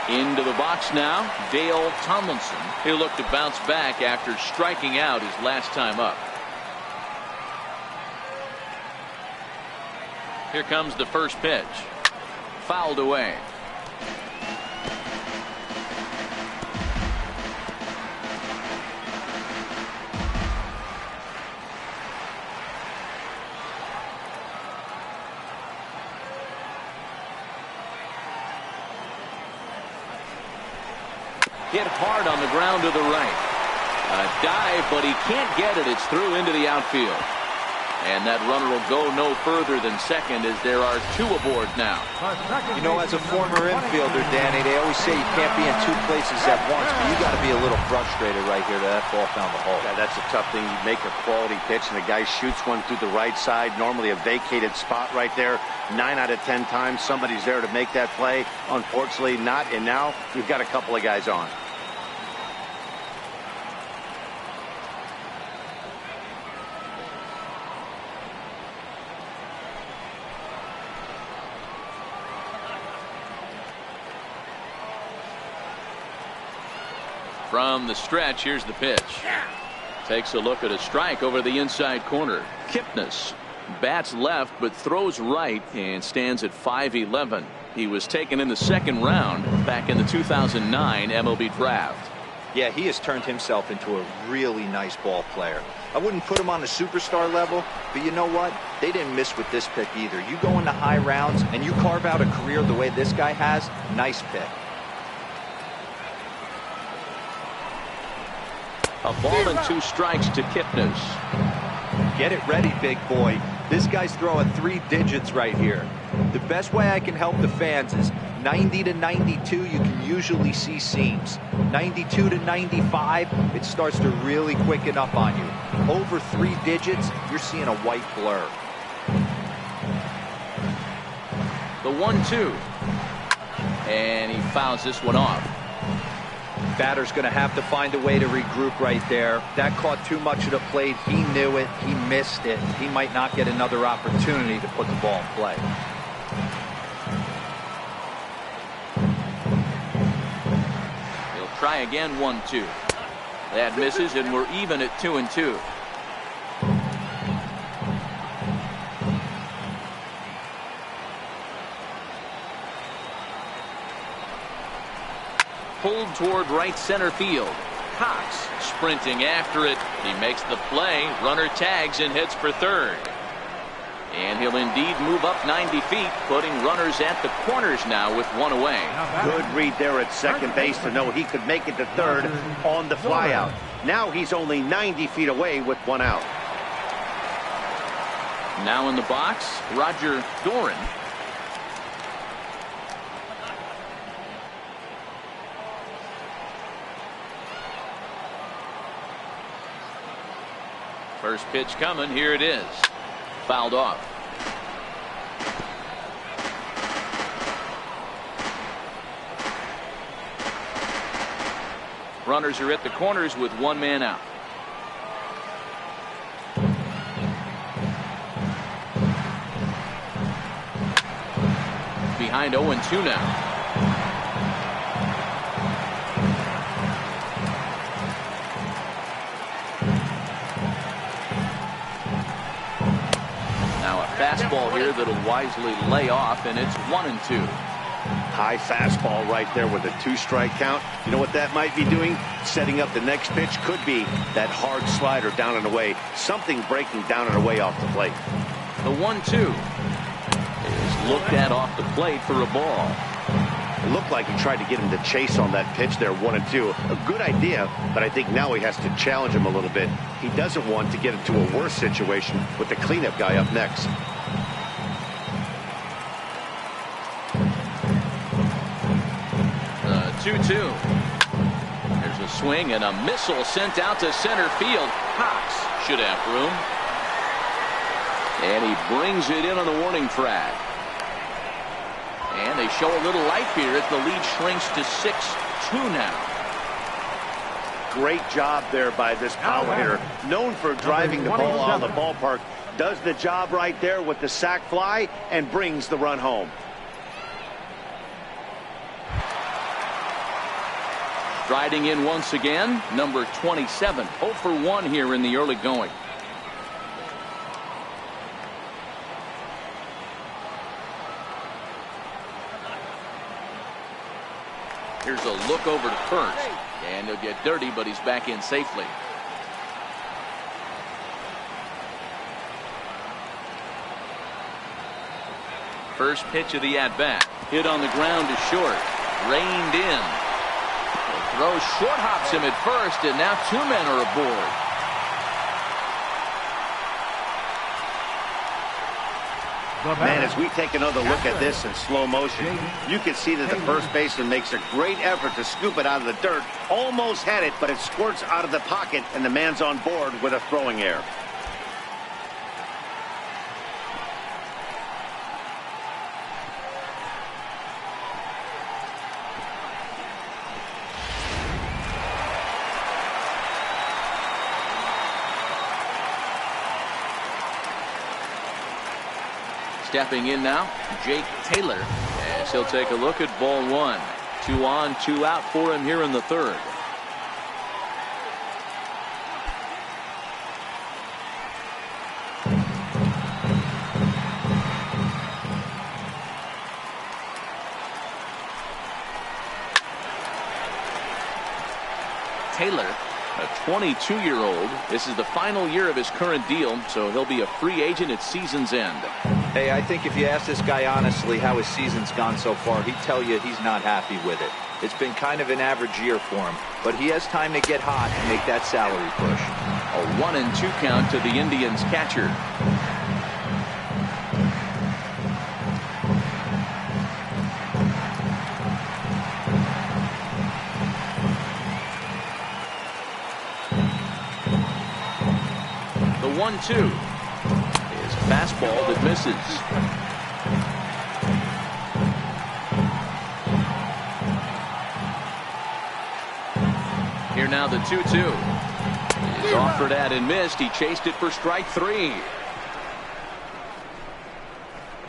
Into the box now, Dale Tomlinson. He'll look to bounce back after striking out his last time up. Here comes the first pitch. Fouled away. Hit hard on the ground to the right. A dive, but he can't get it. It's through into the outfield. And that runner will go no further than second as there are 2 aboard now. You know, as a former infielder, Danny, they always say you can't be in 2 places at once, but you got to be a little frustrated right here that ball found the hole. Yeah, that's a tough thing. You make a quality pitch and the guy shoots one through the right side, normally a vacated spot right there. 9 out of 10 times somebody's there to make that play. Unfortunately not, and now we've got a couple of guys on. From the stretch, here's the pitch. Takes a look at a strike over the inside corner. Kipnis bats left but throws right and stands at 5'11". He was taken in the second round back in the 2009 MLB draft. Yeah, he has turned himself into a really nice ball player. I wouldn't put him on the superstar level, but you know what? They didn't miss with this pick either. You go into high rounds and you carve out a career the way this guy has, nice pick. A ball and 2 strikes to Kipnis. Get it ready, big boy. This guy's throwing 3 digits right here. The best way I can help the fans is 90 to 92, you can usually see seams. 92 to 95, it starts to really quicken up on you. Over 3 digits, you're seeing a white blur. The 1-2. And he fouls this one off. Batter's going to have to find a way to regroup right there. That caught too much of the plate. He knew it. He missed it. He might not get another opportunity to put the ball in play. He'll try again, 1-2. That misses, and we're even at 2-2. Pulled toward right center field. Cox sprinting after it. He makes the play. Runner tags and hits for third. And he'll indeed move up 90 feet, putting runners at the corners now with 1 away. Good read there at second base to know he could make it to third on the flyout. Now he's only 90 feet away with 1 out. Now in the box, Roger Doran. First pitch coming. Here it is. Fouled off. Runners are at the corners with 1 man out. Behind 0-2 now. Fastball here that'll wisely lay off, and it's 1-2. High fastball right there with a 2-strike count. You know what that might be doing? Setting up the next pitch. Could be that hard slider down and away. Something breaking down and away off the plate. The 1-2 is looked at off the plate for a ball. It looked like he tried to get him to chase on that pitch there, 1-2. A good idea, but I think now he has to challenge him a little bit. He doesn't want to get into a worse situation with the cleanup guy up next. The 2-2. There's a swing and a missile sent out to center field. Cox should have room. And he brings it in on the warning track. And they show a little life here as the lead shrinks to 6-2 now. Great job there by this power hitter. Known for driving the ball out of the ballpark. Does the job right there with the sac fly and brings the run home. Striding in once again, number 27. 0 for 1 here in the early going. Here's a look over to first. And he'll get dirty, but he's back in safely. First pitch of the at-bat. Hit on the ground to short. Reined in. The throw short hops him at first, and now 2 men are aboard. Man, as we take another look at this in slow motion, you can see that the first baseman makes a great effort to scoop it out of the dirt. Almost had it, but it squirts out of the pocket, and the man's on board with a throwing error. Stepping in now, Jake Taylor, as he'll take a look at ball 1. 2 on, 2 out for him here in the third. Taylor, a 22-year-old. This is the final year of his current deal, so he'll be a free agent at season's end. Hey, I think if you ask this guy honestly how his season's gone so far, he'd tell you he's not happy with it. It's been kind of an average year for him, but he has time to get hot and make that salary push. A 1-2 count to the Indians catcher. The 1-2 is a fastball that misses. Here now the 2-2 is offered at and missed. He chased it for strike 3.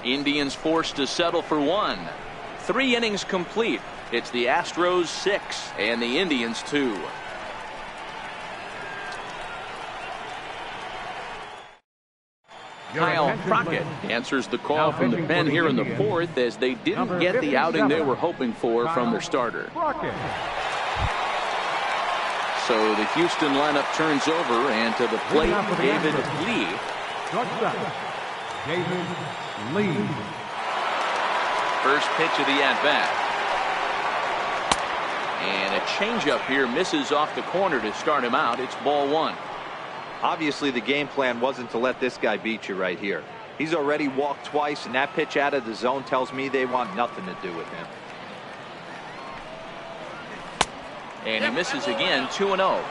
Indians forced to settle for 1. 3 innings complete. It's the Astros 6 and the Indians 2. Kyle Crockett answers the call from the pen here in the 4th as they didn't get the outing they were hoping for from their starter. So the Houston lineup turns over, and to the plate, David Lee. David Lee. First pitch of the at-bat. And a changeup here misses off the corner to start him out. It's ball 1. Obviously, the game plan wasn't to let this guy beat you right here. He's already walked twice, and that pitch out of the zone tells me they want nothing to do with him. And he misses again, 2-0.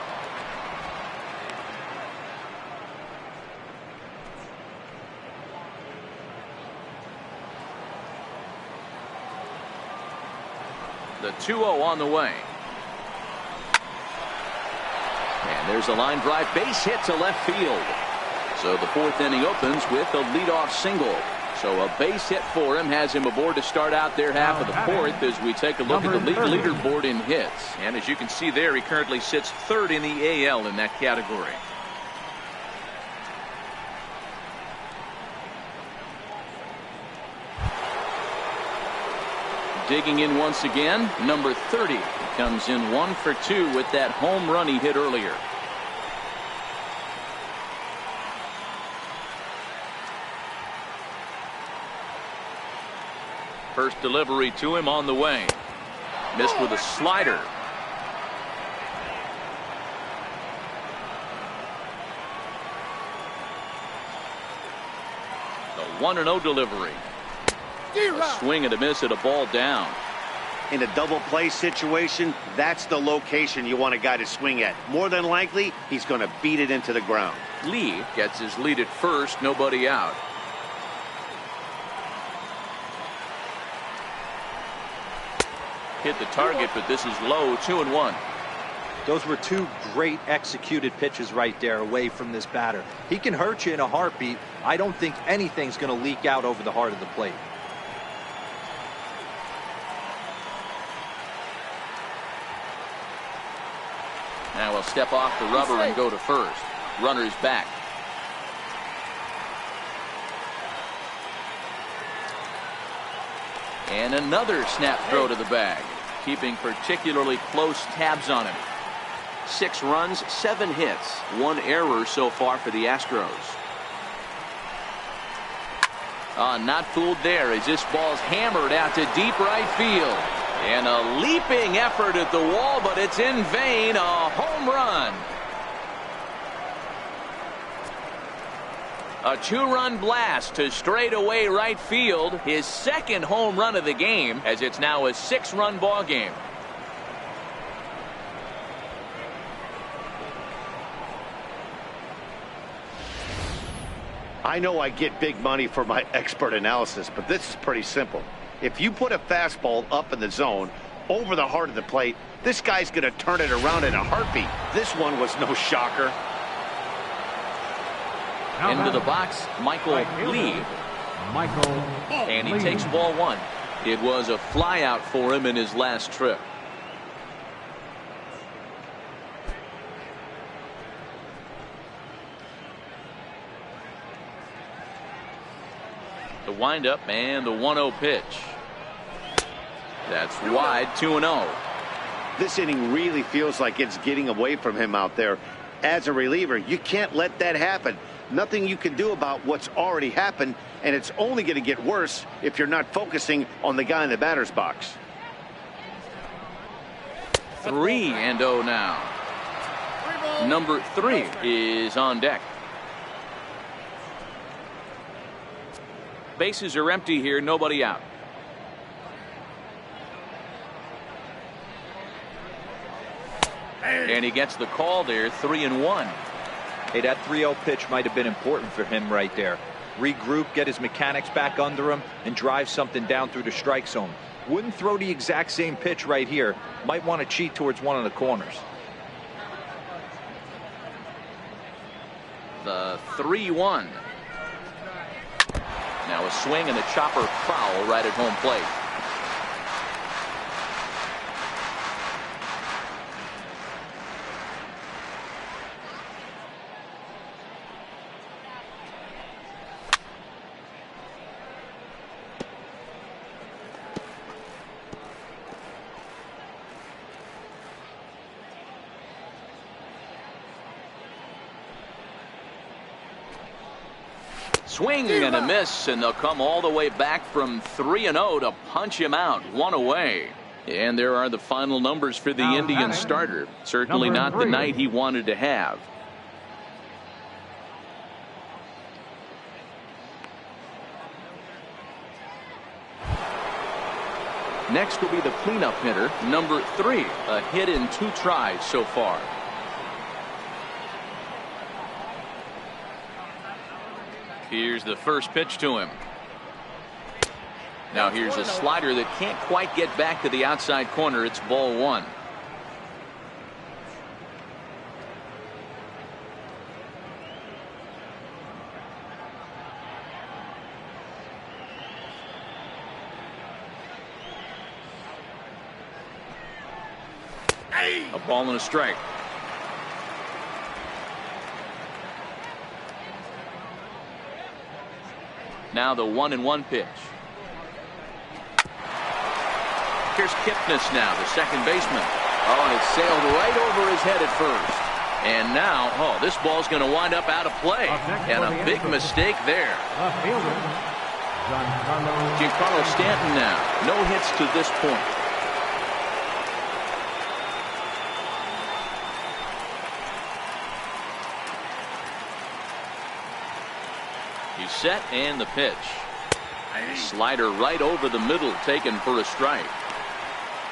The 2-0 on the way. And there's a line drive base hit to left field. So the 4th inning opens with a leadoff single. So a base hit for him has him aboard to start out their half of the 4th as we take a look at the leaderboard in hits. And as you can see there, he currently sits 3rd in the AL in that category. Digging in once again, number 30. He comes in 1 for 2 with that home run he hit earlier. First delivery to him on the way. Missed with a slider. The 1-0 delivery. A swing and a miss at a ball down. In a double play situation, that's the location you want a guy to swing at. More than likely, he's going to beat it into the ground. Lee gets his lead at first, nobody out. Hit the target, but this is low, 2-1. Those were 2 great executed pitches right there away from this batter. He can hurt you in a heartbeat. I don't think anything's going to leak out over the heart of the plate. Now we'll step off the rubber and go to first. Runner's back. And another snap throw to the bag, keeping particularly close tabs on him. 6 runs, 7 hits, 1 error so far for the Astros. Not fooled there as this ball's hammered out to deep right field. And a leaping effort at the wall, but it's in vain. A home run. A 2-run blast to straightaway right field. His 2nd home run of the game, as it's now a 6-run ball game. I know I get big money for my expert analysis, but this is pretty simple. If you put a fastball up in the zone over the heart of the plate, this guy's going to turn it around in a heartbeat. This one was no shocker. Into the box, Michael Lee. And he takes ball 1. It was a flyout for him in his last trip. The windup and the 1-0 pitch. That's wide, 2-0. This inning really feels like it's getting away from him out there. As a reliever, you can't let that happen. Nothing you can do about what's already happened, and it's only going to get worse if you're not focusing on the guy in the batter's box. 3-0 now. Number 3 is on deck. Bases are empty here, nobody out. And he gets the call there, 3-1. Hey, that 3-0 pitch might have been important for him right there. Regroup, get his mechanics back under him, and drive something down through the strike zone. Wouldn't throw the exact same pitch right here. Might want to cheat towards one of the corners. The 3-1. Now a swing and a chopper foul right at home plate. Swing and a miss, and they'll come all the way back from 3-0 to punch him out. 1 away. And there are the final numbers for the Indian starter. Certainly not the night he wanted to have. Next will be the cleanup hitter, number 3. A hit in 2 tries so far. Here's the first pitch to him. Now here's a slider that can't quite get back to the outside corner. It's ball 1. A ball and a strike. Now the 1-1 pitch. Here's Kipnis now, the second baseman. Oh, and it sailed right over his head at first. And now, oh, this ball's going to wind up out of play. And a big mistake there. Giancarlo Stanton now. No hits to this point. He's set, and the pitch. Slider right over the middle, taken for a strike.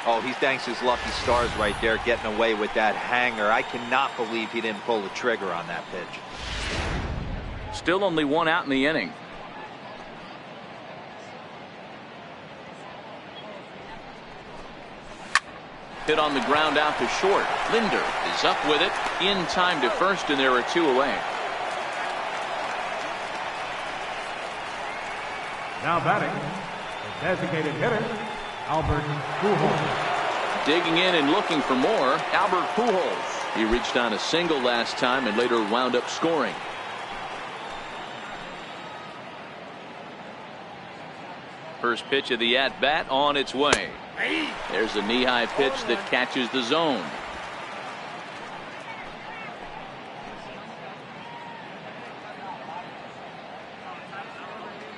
Oh, he thanks his lucky stars right there, getting away with that hanger. I cannot believe he didn't pull the trigger on that pitch. Still only 1 out in the inning. Hit on the ground out to short. Linder is up with it, in time to first, and there are 2 away. Now batting, the designated hitter, Albert Pujols. Digging in and looking for more, Albert Pujols. He reached on a single last time and later wound up scoring. First pitch of the at-bat on its way. There's a knee-high pitch that catches the zone.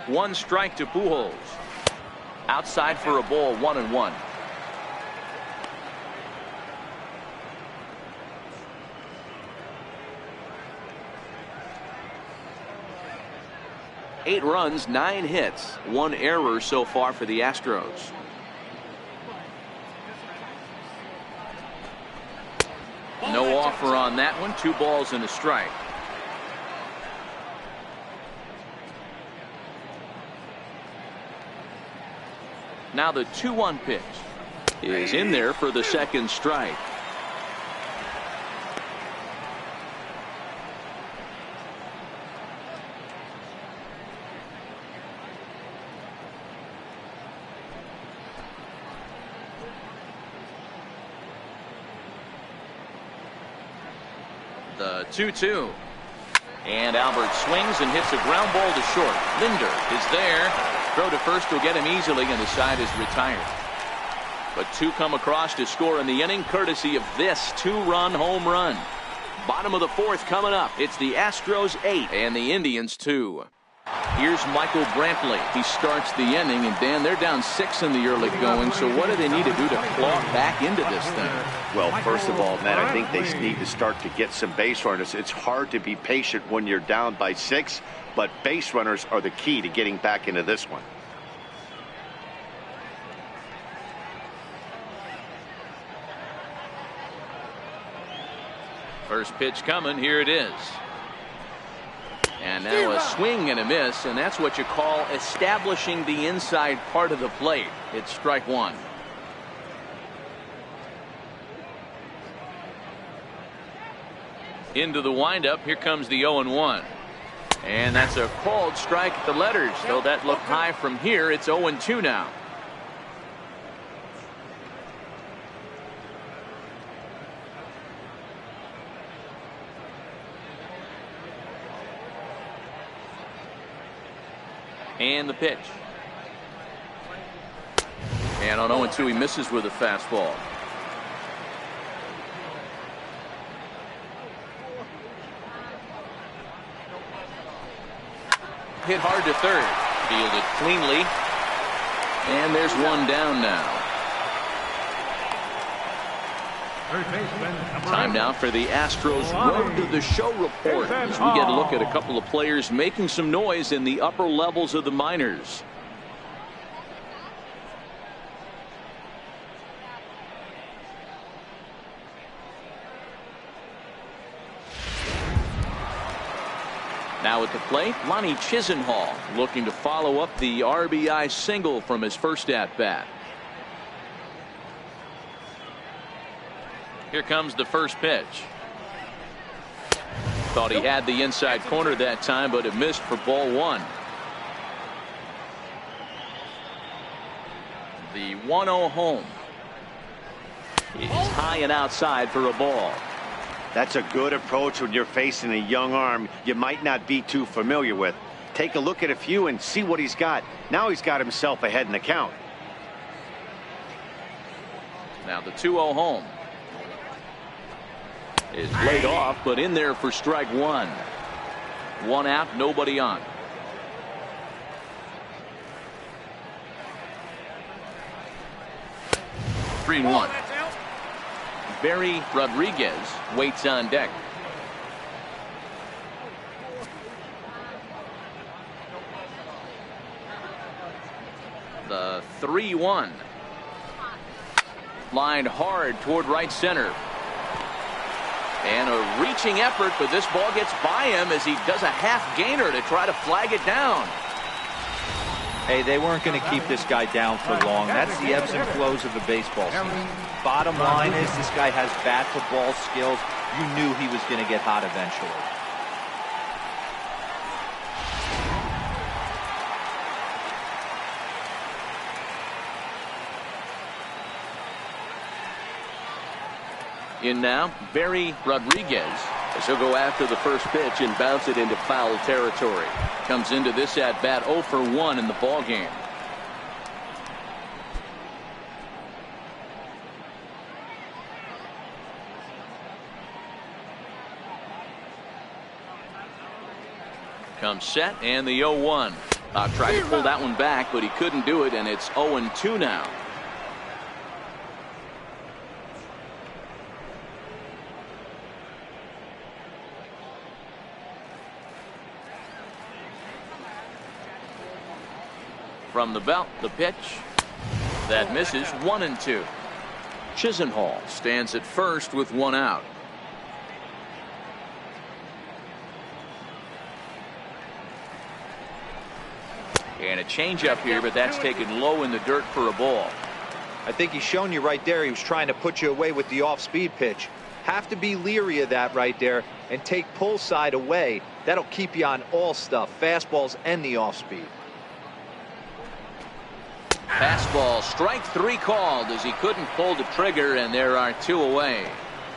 One strike to Pujols. Outside for a ball, 1-1. Eight runs, 9 hits, 1 error so far for the Astros. No offer on that one. 2 balls and a strike. Now the 2-1 pitch is in there for the second strike. The 2-2. And Albert swings and hits a ground ball to short. Linder is there. Throw to first will get him easily, and the side is retired. But two come across to score in the inning, courtesy of this two-run home run. Bottom of the fourth coming up. It's the Astros 8 and the Indians 2. Here's Michael Brantley. He starts the inning, and Dan, they're down 6 in the early going, so what do they need to do to claw back into this thing? Well, first of all, Matt, I think they need to start to get some base runners. It's hard to be patient when you're down by 6, but base runners are the key to getting back into this one. First pitch coming. Here it is. And now a swing and a miss, and that's what you call establishing the inside part of the plate. It's strike one. Into the windup. Here comes the 0-1. And that's a called strike at the letters. Though that looked high from here, it's 0-2 now. And the pitch. And on 0-2, he misses with a fastball. Hit hard to third. Fielded cleanly. And there's one down now. Time now for the Astros Road to the Show report, as we get a look at a couple of players making some noise in the upper levels of the minors. Now at the plate, Lonnie Chisenhall looking to follow up the RBI single from his first at-bat. Here comes the first pitch. Thought he had the inside corner that time, but it missed for ball one. The 1-0 home is high and outside for a ball. That's a good approach when you're facing a young arm you might not be too familiar with. Take a look at a few and see what he's got. Now he's got himself ahead in the count. Now the 2-0 home is laid off, but in there for strike one. One out, nobody on. Three and one. Barry Rodriguez waits on deck. The 3-1. Lined hard toward right center. And a reaching effort, but this ball gets by him as he does a half gainer to try to flag it down. Hey, they weren't going to keep this guy down for long. That's the ebbs and flows of the baseball season. Bottom line is this guy has bat to ball skills. You knew he was going to get hot eventually. In now, Barry Rodriguez, as he'll go after the first pitch and bounce it into foul territory. Comes into this at bat 0 for 1 in the ball game. Comes set and the 0-1. Tried to pull that one back, but he couldn't do it, and it's 0-2 now. From the belt, the pitch that misses. 1-2. Chisenhall stands at first with one out. And a changeup here, but that's taken low in the dirt for a ball. I think he's shown you right there. He was trying to put you away with the off-speed pitch. Have to be leery of that right there and take pull side away. That'll keep you on all stuff, fastballs and the off-speed. Fastball, strike 3 called as he couldn't pull the trigger, and there are 2 away.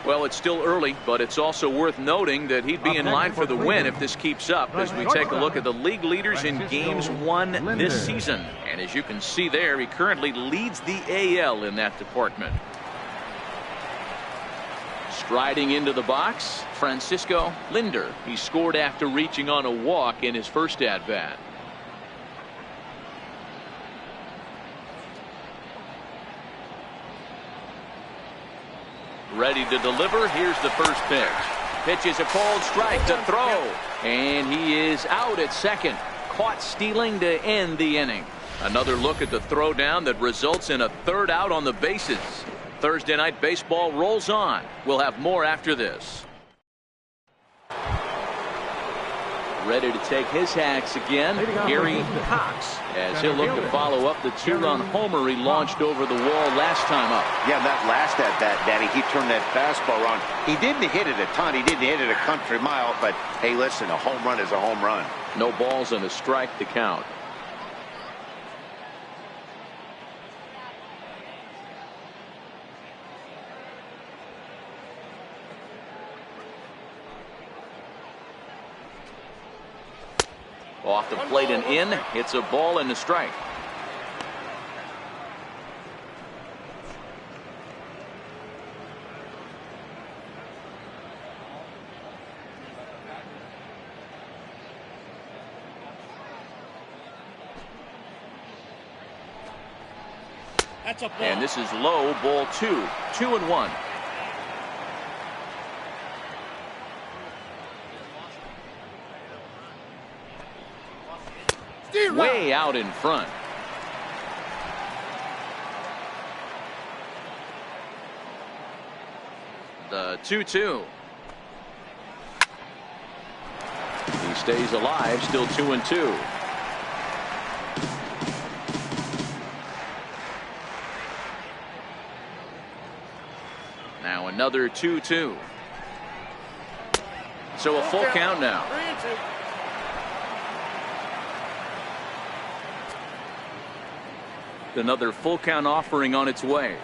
Well, it's still early, but it's also worth noting that he'd be in line for the win if this keeps up as we take a look at the league leaders in games won this season. And as you can see there, he currently leads the AL in that department. Striding into the box, Francisco Linder. He scored after reaching on a walk in his first at-bat. Ready to deliver. Here's the first pitch. Pitch is a called strike to throw. And he is out at second. Caught stealing to end the inning. Another look at the throwdown that results in a third out on the bases. Thursday Night Baseball rolls on. We'll have more after this. Ready to take his hacks again, Gary Cox, as he'll look to follow up the two-run homer he launched over the wall last time up. Yeah, that last at-bat, Danny, he turned that fastball on. He didn't hit it a ton. He didn't hit it a country mile, but hey, listen, a home run is a home run. No balls and a strike to count. Off the plate and in. It's a ball and a strike. That's a ball. And this is low, ball 2. 2-1. Way out in front. The 2-2. He stays alive, still 2-2. Now another 2-2. So a full count now. Another full count offering on its way.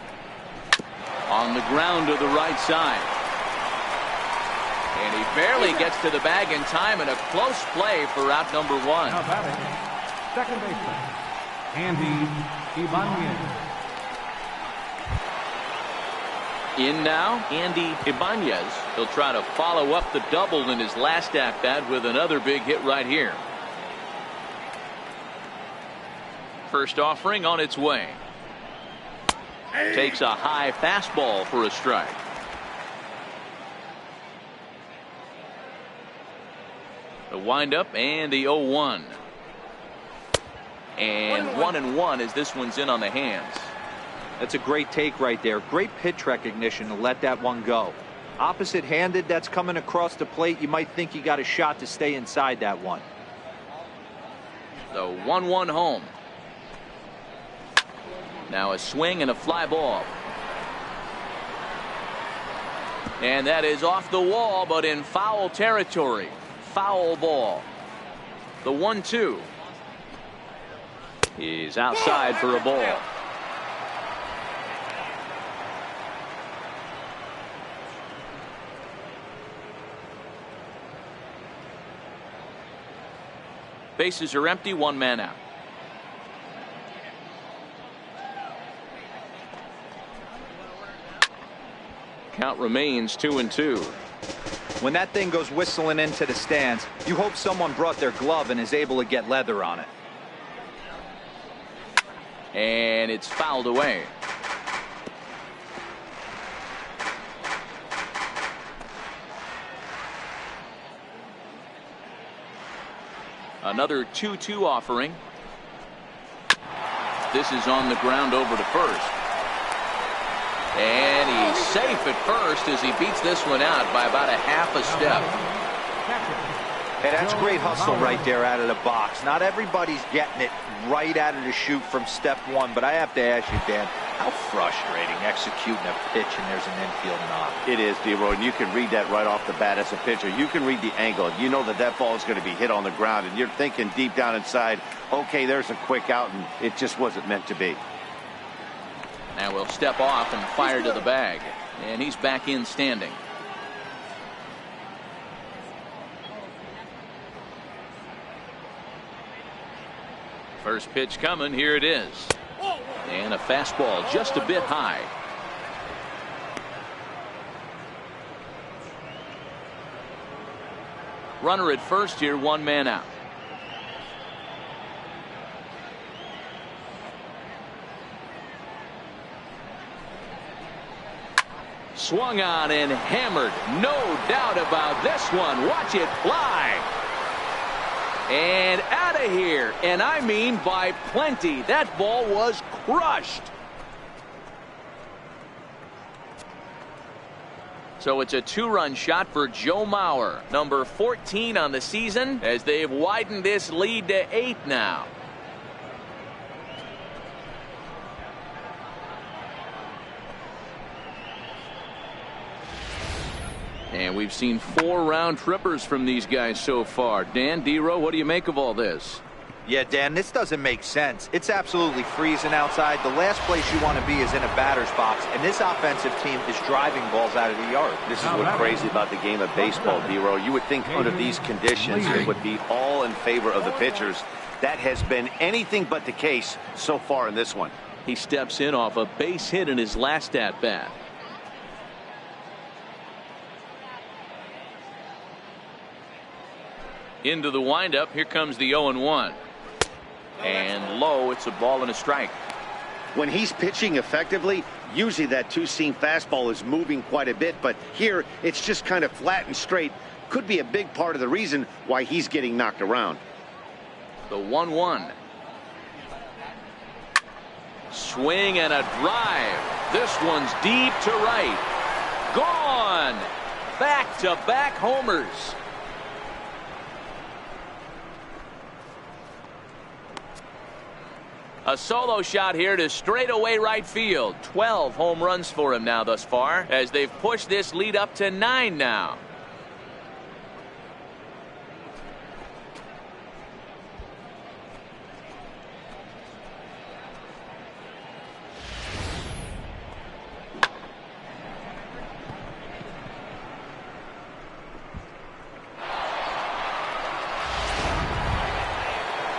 On the ground to the right side. And he barely gets to the bag in time, and a close play for out number 1. Now batting, second baseman, Andy Ibanez. In now, Andy Ibanez. He'll try to follow up the double in his last at-bat with another big hit right here. First offering on its way. Takes a high fastball for a strike. The windup and the 0-1. And 1-1 as this one's in on the hands. That's a great take right there. Great pitch recognition to let that one go. Opposite-handed, that's coming across the plate. You might think you got a shot to stay inside that one. The 1-1 home. Now a swing and a fly ball. And that is off the wall, but in foul territory. Foul ball. The 1-2. He's outside for a ball. Bases are empty, one man out. Count remains 2-2. When that thing goes whistling into the stands, you hope someone brought their glove and is able to get leather on it. And it's fouled away. Another 2-2 offering. This is on the ground over to first. And he's safe at first as he beats this one out by about a half a step. Hey, that's great hustle right there out of the box. Not everybody's getting it right out of the chute from step one, but I have to ask you, Dan, how frustrating executing a pitch and there's an infield knock. It is, D-Roy, and you can read that right off the bat as a pitcher. You can read the angle. You know that that ball is going to be hit on the ground, and you're thinking deep down inside, okay, there's a quick out, and it just wasn't meant to be. Now we'll step off and fire to the bag. And he's back in standing. First pitch coming. Here it is. And a fastball just a bit high. Runner at first here, one man out. Swung on and hammered. No doubt about this one. Watch it fly. And out of here. And I mean by plenty. That ball was crushed. So it's a two-run shot for Joe Mauer, number 14 on the season, as they've widened this lead to 8 now. And we've seen 4 round trippers from these guys so far. Dan, D-Row, what do you make of all this? Yeah, Dan, this doesn't make sense. It's absolutely freezing outside. The last place you want to be is in a batter's box, and this offensive team is driving balls out of the yard. This is what's crazy about the game of baseball, D-Row. You would think under these conditions it would be all in favor of the pitchers. That has been anything but the case so far in this one. He steps in off a base hit in his last at-bat. Into the windup. Here comes the 0-1. And low. It's a ball and a strike. When he's pitching effectively, usually that two-seam fastball is moving quite a bit, but here it's just kind of flat and straight. Could be a big part of the reason why he's getting knocked around. The 1-1. Swing and a drive. This one's deep to right. Gone. Back-to-back homers. A solo shot here to straightaway right field. 12 home runs for him now thus far, as they've pushed this lead up to 9 now.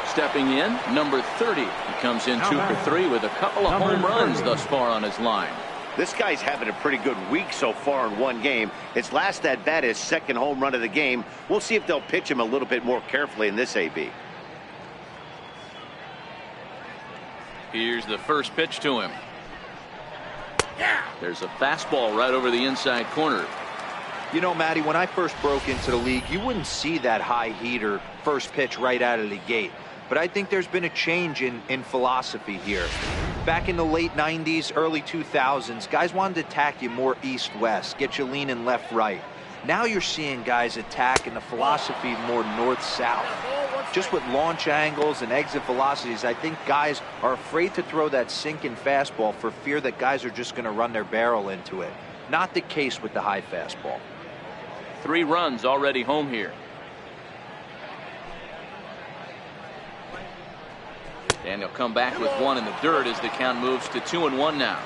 Stepping in, number 30. He comes in 2 for 3 with a couple of home runs thus far on his line. This guy's having a pretty good week so far in one game. His last at bat, his second home run of the game. We'll see if they'll pitch him a little bit more carefully in this AB. Here's the first pitch to him. There's a fastball right over the inside corner. You know, Matty, when I first broke into the league, you wouldn't see that high heater first pitch right out of the gate. But I think there's been a change in philosophy here. Back in the late 90s, early 2000s, guys wanted to attack you more east-west, get you leaning left-right. Now you're seeing guys attack in the philosophy more north-south. Just with launch angles and exit velocities, I think guys are afraid to throw that sinking fastball for fear that guys are just going to run their barrel into it. Not the case with the high fastball. 3 runs already home here. And he'll come back with 1 in the dirt as the count moves to 2-1 now.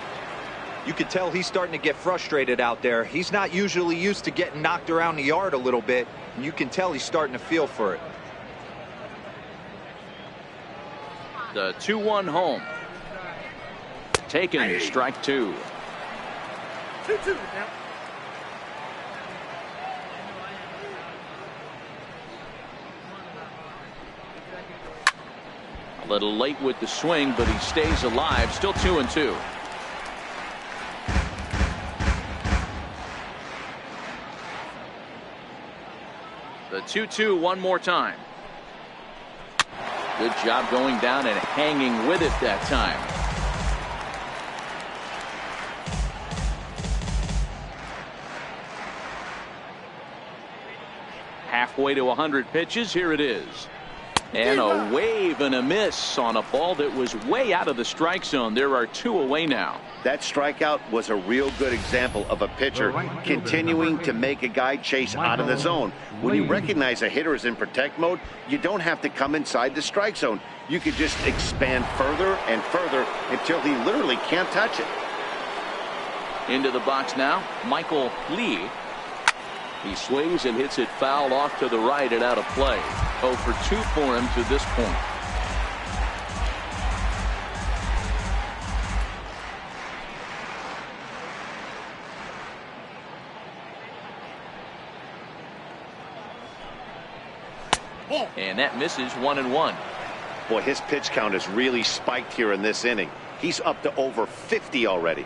You could tell he's starting to get frustrated out there. He's not usually used to getting knocked around the yard a little bit, and you can tell he's starting to feel for it. The 2-1 home. Taken, strike 2. 2-2 now. A little late with the swing, but he stays alive. Still 2-2. The 2-2 one more time. Good job going down and hanging with it that time. Halfway to 100 pitches. Here it is. And a wave and a miss on a ball that was way out of the strike zone. There are 2 away now. That strikeout was a real good example of a pitcher continuing to make a guy chase out of the zone. When you recognize a hitter is in protect mode, you don't have to come inside the strike zone. You could just expand further and further until he literally can't touch it. Into the box now, Michael Lee. He swings and hits it foul off to the right and out of play. 0 for 2 for him to this point. And that misses 1-1. Boy, his pitch count has really spiked here in this inning. He's up to over 50 already.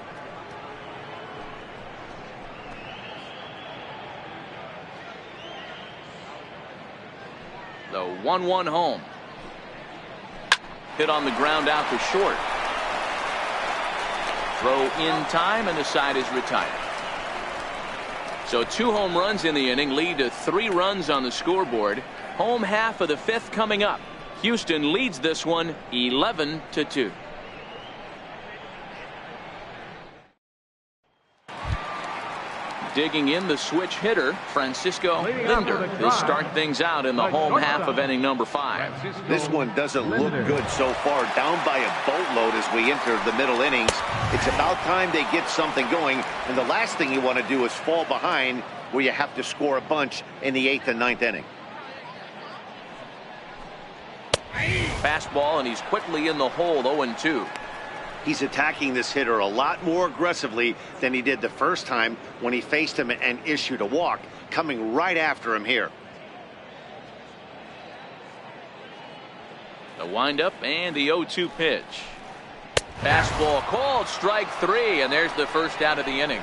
The 1-1 home. Hit on the ground out to short. Throw in time, and the side is retired. So 2 home runs in the inning lead to 3 runs on the scoreboard. Home half of the 5th coming up. Houston leads this one 11-2. Digging in the switch hitter, Francisco Linder. He'll start things out in the home half of inning number 5. This one doesn't look good so far. Down by a boatload as we enter the middle innings. It's about time they get something going. And the last thing you want to do is fall behind where you have to score a bunch in the 8th and 9th inning. Fastball, and he's quickly in the hole. 0-2. He's attacking this hitter a lot more aggressively than he did the first time when he faced him and issued a walk, coming right after him here. The windup and the 0-2 pitch. Fastball called, strike 3, and there's the first out of the inning.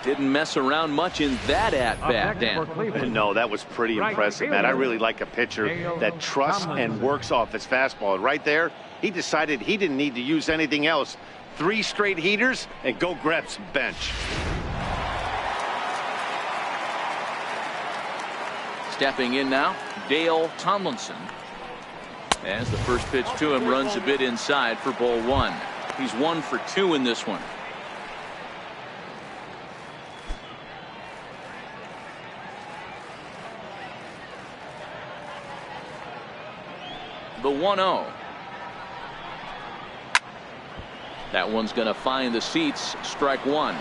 Didn't mess around much in that at-bat, Dan. No, that was pretty impressive, man. I really like a pitcher that trusts and works off his fastball. Right there, he decided he didn't need to use anything else. 3 straight heaters and go grab some bench. Stepping in now, Dale Tomlinson. As the first pitch to him runs a bit inside for ball 1. He's 1 for 2 in this one. The 1-0. That one's going to find the seats. Strike 1.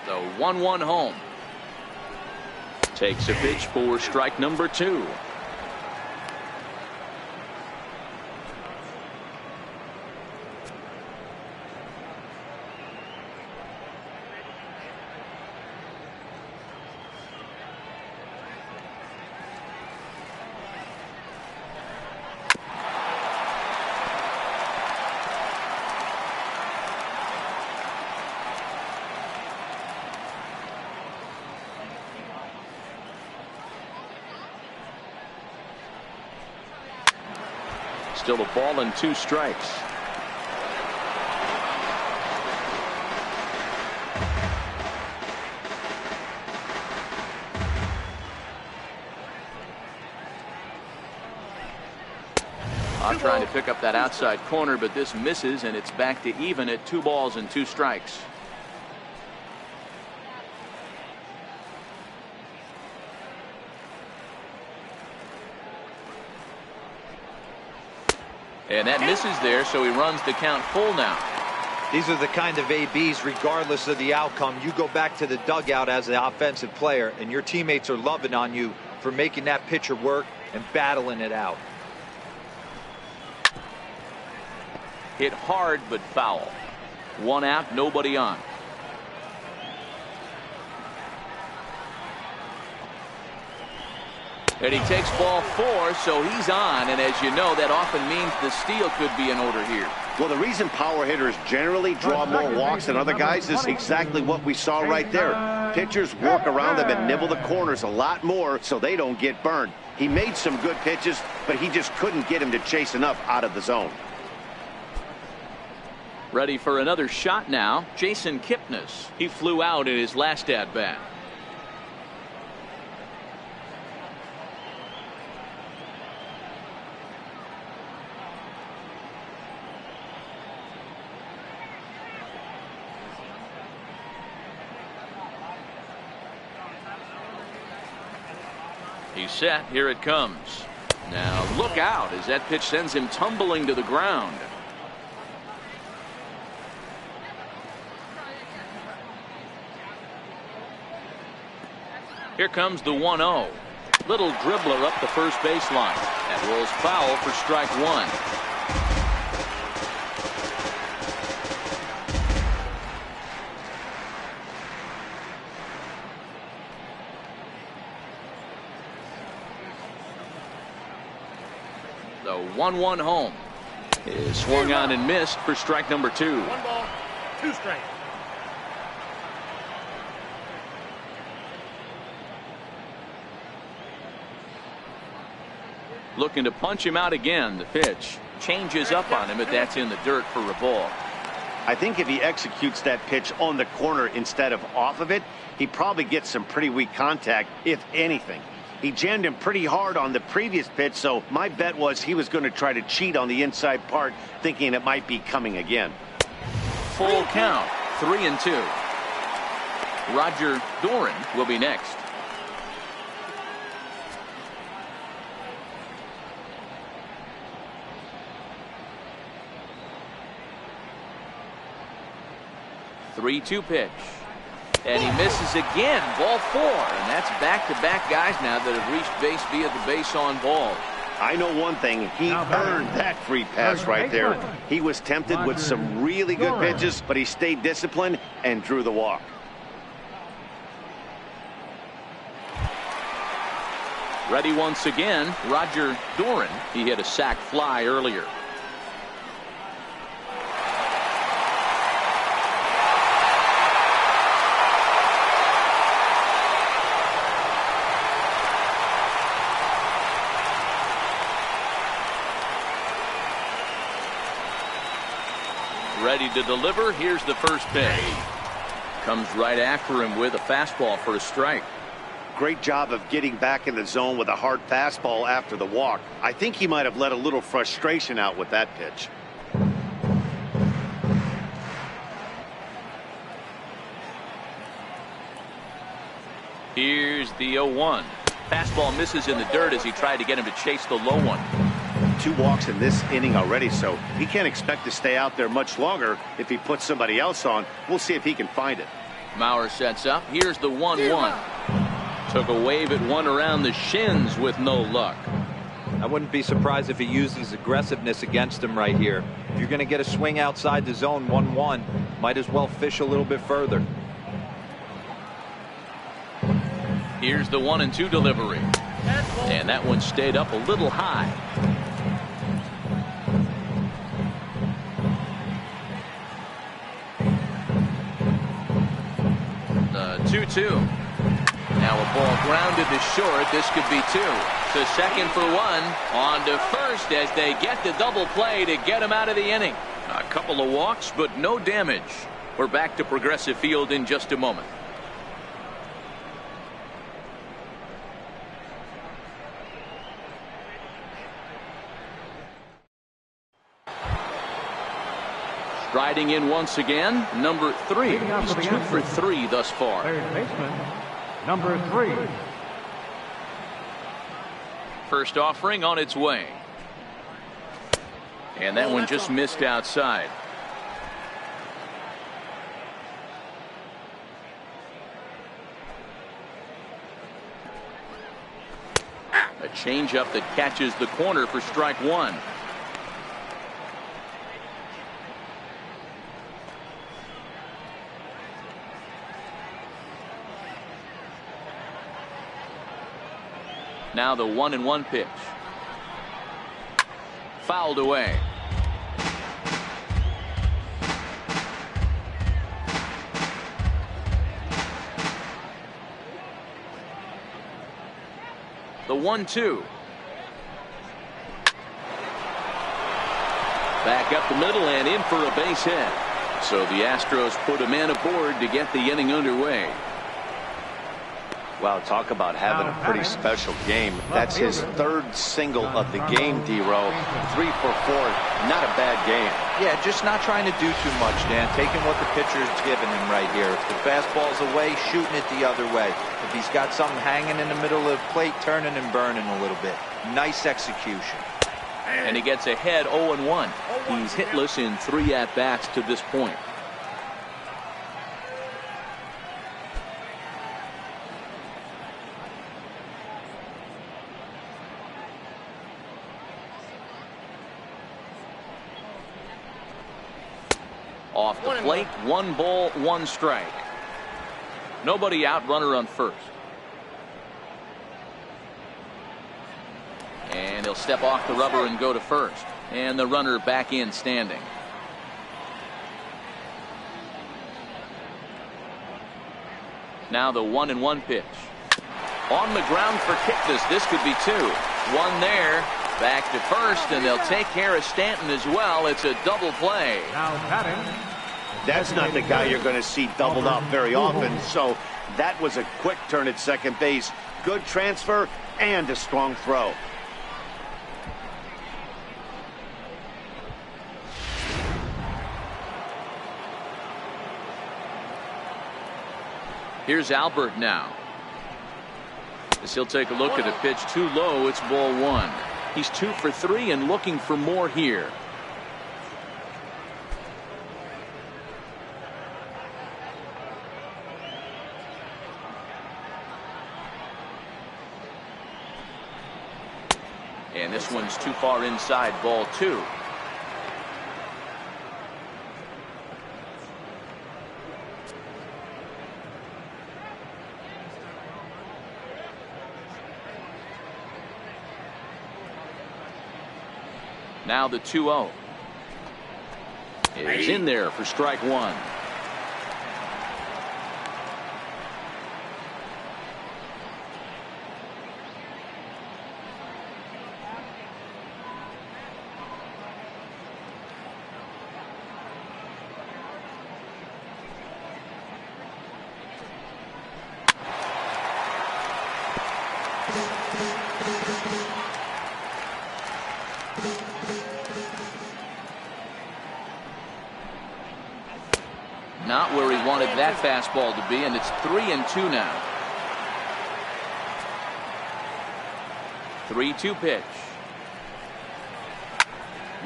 The 1-1 home. Takes a pitch for strike number 2. Still a ball and 2 strikes. Trying to pick up that outside corner, but this misses, and it's back to even at 2 balls and 2 strikes. And that misses there, so he runs the count full now. These are the kind of ABs, regardless of the outcome. You go back to the dugout as an offensive player, and your teammates are loving on you for making that pitcher work and battling it out. Hit hard, but foul. 1 out, nobody on. And he takes ball 4, so he's on. And as you know, that often means the steal could be in order here. Well, the reason power hitters generally draw more walks than other guys is exactly what we saw right there. Pitchers work around them and nibble the corners a lot more so they don't get burned. He made some good pitches, but he just couldn't get him to chase enough out of the zone. Ready for another shot now, Jason Kipnis. He flew out in his last at-bat. He's set. Here it comes. Now look out as that pitch sends him tumbling to the ground. Here comes the 1-0. Little dribbler up the first baseline. That rolls foul for strike one. The 1-1 home is swung on and missed for strike number two. 1 ball, 2 strikes. Looking to punch him out again. The pitch changes up on him, but that's in the dirt for a ball. I think if he executes that pitch on the corner instead of off of it, he probably gets some pretty weak contact, if anything. He jammed him pretty hard on the previous pitch, so my bet was he was going to try to cheat on the inside part, thinking it might be coming again. Full count, 3-2. Roger Doran will be next. Three-two pitch. And he misses again. Ball 4. And that's back-to-back guys now that have reached base via the base on ball. I know one thing. He earned that free pass right there. He was tempted with some really good pitches, but he stayed disciplined and drew the walk. Ready once again, Roger Doran. He hit a sac fly earlier. Ready to deliver. Here's the first pitch. Comes right after him with a fastball for a strike. Great job of getting back in the zone with a hard fastball after the walk. I think he might have let a little frustration out with that pitch. Here's the 0-1. Fastball misses in the dirt as he tried to get him to chase the low one. 2 walks in this inning already, so he can't expect to stay out there much longer if he puts somebody else on. We'll see if he can find it. Mauer sets up. Here's the 1-1. Took a wave at one around the shins with no luck. I wouldn't be surprised if he uses aggressiveness against him right here. If you're going to get a swing outside the zone 1-1, might as well fish a little bit further. Here's the 1-2 delivery. And that one stayed up a little high. The 2-2. Now a ball grounded to short. This could be 2. To second for 1. On to first as they get the double play to get him out of the inning. A couple of walks, but no damage. We're back to Progressive Field in just a moment. Striding in once again, number 3. He's 2 for 3 thus far. Third baseman, number 3. First offering on its way. And that one just missed outside. A changeup that catches the corner for strike 1. Now the 1-1 pitch. Fouled away. The 1-2. Back up the middle and in for a base hit. So the Astros put a man aboard to get the inning underway. Wow, talk about having a pretty special game. That's his third single of the game, D-Row. 3 for 4, not a bad game. Yeah, just not trying to do too much, Dan. Taking what the pitcher's giving him right here. If the fastball's away, shooting it the other way. If he's got something hanging in the middle of the plate, turning and burning a little bit. Nice execution. And he gets ahead 0-1. He's hitless in 3 at-bats to this point. Off the plate, 1 ball, 1 strike. Nobody out, runner on first. And he'll step off the rubber and go to first. And the runner back in standing. Now the 1-1 pitch. On the ground for Kipnis. This could be 2. 1 there. Back to first, and they'll take care of Stanton as well. It's a double play. Now batting. That's not the guy you're going to see doubled up very often. So that was a quick turn at second base. Good transfer and a strong throw. Here's Albert now. As he'll take a look at a pitch too low, it's ball 1. He's 2 for 3 and looking for more here. And this one's too far inside, ball 2. Now the 2-0 is in there for strike 1. Not where he wanted that fastball to be, and it's 3-2 now. 3-2 pitch.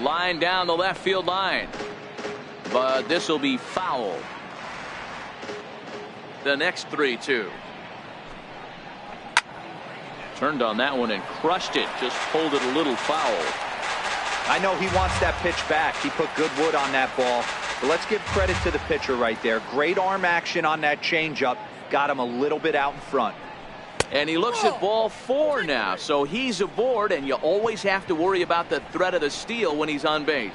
Line down the left field line. But this will be foul. The next 3-2. Turned on that one and crushed it. Just pulled it a little foul. I know he wants that pitch back. He put good wood on that ball. But let's give credit to the pitcher right there. Great arm action on that changeup. Got him a little bit out in front. And he looks at ball 4 now. So he's aboard, and you always have to worry about the threat of the steal when he's on base.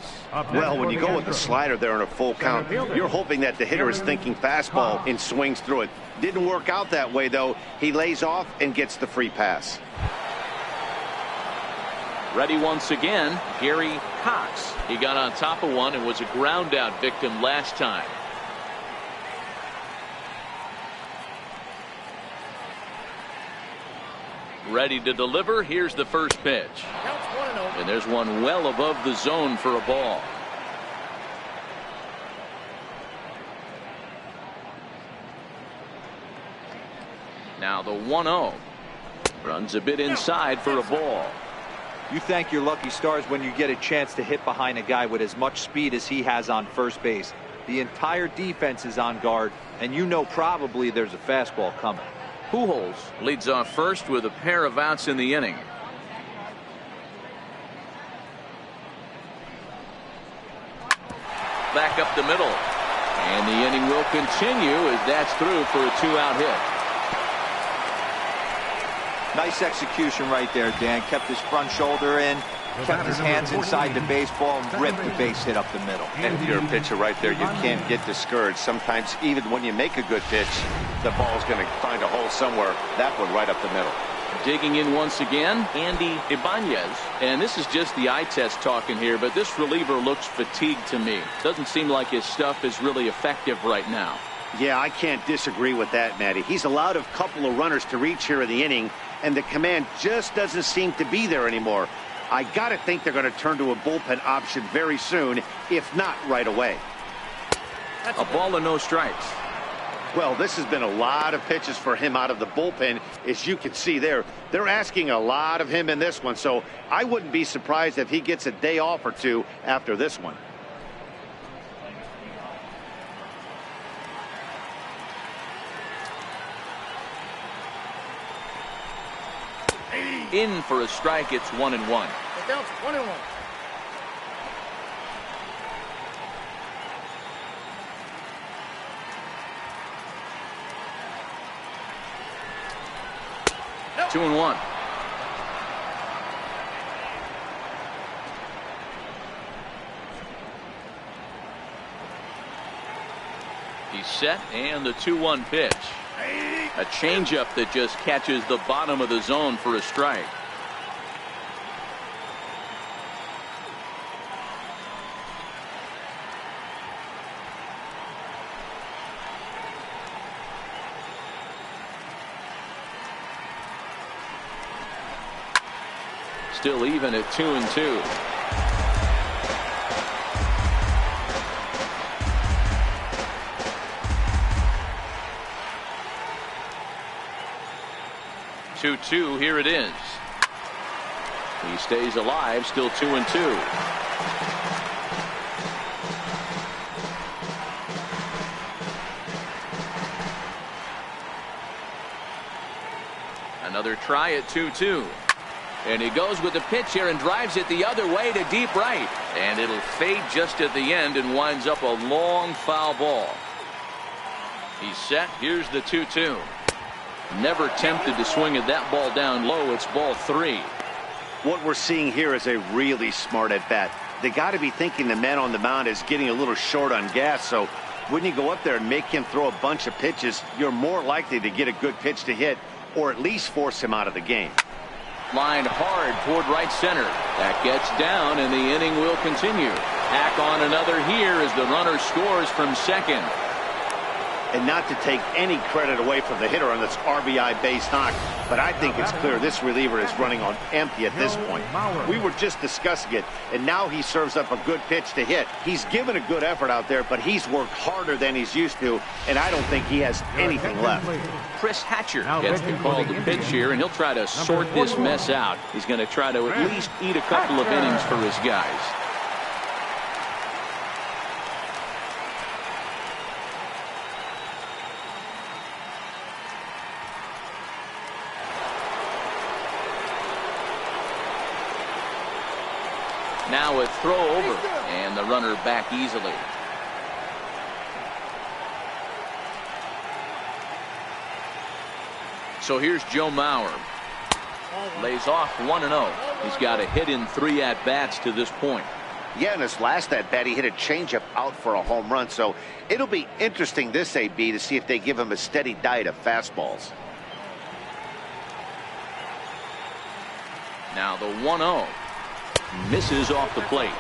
Well, when you go with the slider there in a full count, you're hoping that the hitter is thinking fastball and swings through it. Didn't work out that way, though. He lays off and gets the free pass. Ready once again, Gary Cox. He got on top of one and was a ground out victim last time. Ready to deliver. Here's the first pitch. And there's one well above the zone for a ball. Now the 1-0. Runs a bit inside for a ball. You thank your lucky stars when you get a chance to hit behind a guy with as much speed as he has on first base. The entire defense is on guard, and you know probably there's a fastball coming. Pujols leads off first with a pair of outs in the inning. Back up the middle. And the inning will continue as that's through for a 2-out hit. Nice execution right there, Dan. Kept his front shoulder in, kept his hands inside the baseball, and ripped the base hit up the middle. And if you're a pitcher right there, you can't get discouraged. Sometimes even when you make a good pitch, the ball's going to find a hole somewhere. That one right up the middle. Digging in once again, Andy Ibanez. And this is just the eye test talking here, but this reliever looks fatigued to me. Doesn't seem like his stuff is really effective right now. Yeah, I can't disagree with that, Matty. He's allowed a couple of runners to reach here in the inning, and the command just doesn't seem to be there anymore. I got to think they're going to turn to a bullpen option very soon, if not right away. A ball and no strikes. Well, this has been a lot of pitches for him out of the bullpen. As you can see there, they're asking a lot of him in this one, so I wouldn't be surprised if he gets a day off or two after this one. In for a strike. It's 1-1. Get down to 1-1. No. 2-1. He's set, and the 2-1 pitch. A changeup that just catches the bottom of the zone for a strike. Still even at 2-2. Here it is. He stays alive, still 2-2. Another try at 2-2. And he goes with the pitch here and drives it the other way to deep right. And it'll fade just at the end and winds up a long foul ball. He's set. Here's the 2-2. Never tempted to swing at that ball down low. It's ball 3. What we're seeing here is a really smart at bat. They got to be thinking the man on the mound is getting a little short on gas. So when you go up there and make him throw a bunch of pitches, you're more likely to get a good pitch to hit or at least force him out of the game. Lined hard toward right center. That gets down, and the inning will continue. Tack on another here as the runner scores from second. And not to take any credit away from the hitter on this RBI base knock, but I think it's clear this reliever is running on empty at this point. We were just discussing it, and now he serves up a good pitch to hit. He's given a good effort out there, but he's worked harder than he's used to, and I don't think he has anything left. Chris Hatcher gets the call to pitch here, and he'll try to sort this mess out. He's going to try to at least eat a couple of innings for his guys. Now a throw over, and the runner back easily. So here's Joe Mauer. Lays off 1-0. He's got a hit in 3 at-bats to this point. Yeah, in his last at-bat, he hit a changeup out for a home run. So it'll be interesting this AB to see if they give him a steady diet of fastballs. Now the 1-0. Misses off the plate.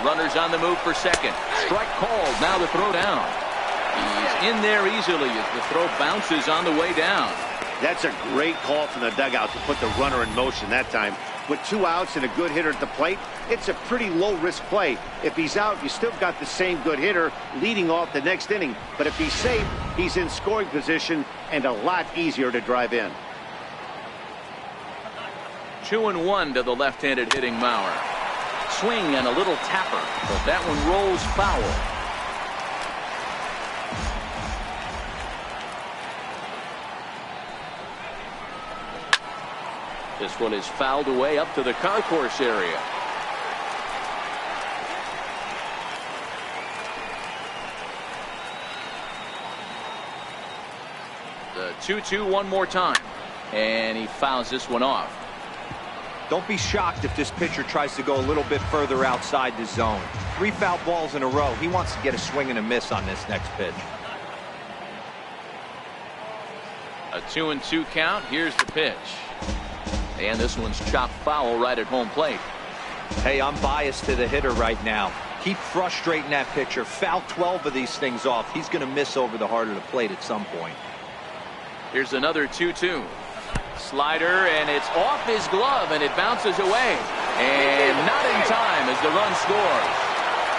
Runners on the move for second. Strike called. Now the throw down. He's in there easily as the throw bounces on the way down. That's a great call from the dugout to put the runner in motion that time. With 2 outs and a good hitter at the plate, it's a pretty low-risk play. If he's out, you still got the same good hitter leading off the next inning. But if he's safe, he's in scoring position and a lot easier to drive in. 2-1 to the left-handed hitting Mauer. Swing and a little tapper, but that one rolls foul. This one is fouled away up to the concourse area. The 2-2 one more time, and he fouls this one off. Don't be shocked if this pitcher tries to go a little bit further outside the zone. 3 foul balls in a row. He wants to get a swing and a miss on this next pitch. A 2-2 count. Here's the pitch. And this one's chopped foul right at home plate. Hey, I'm biased to the hitter right now. Keep frustrating that pitcher. Foul 12 of these things off. He's going to miss over the heart of the plate at some point. Here's another 2-2. Slider, and it's off his glove, and it bounces away. And not in time as the run scores.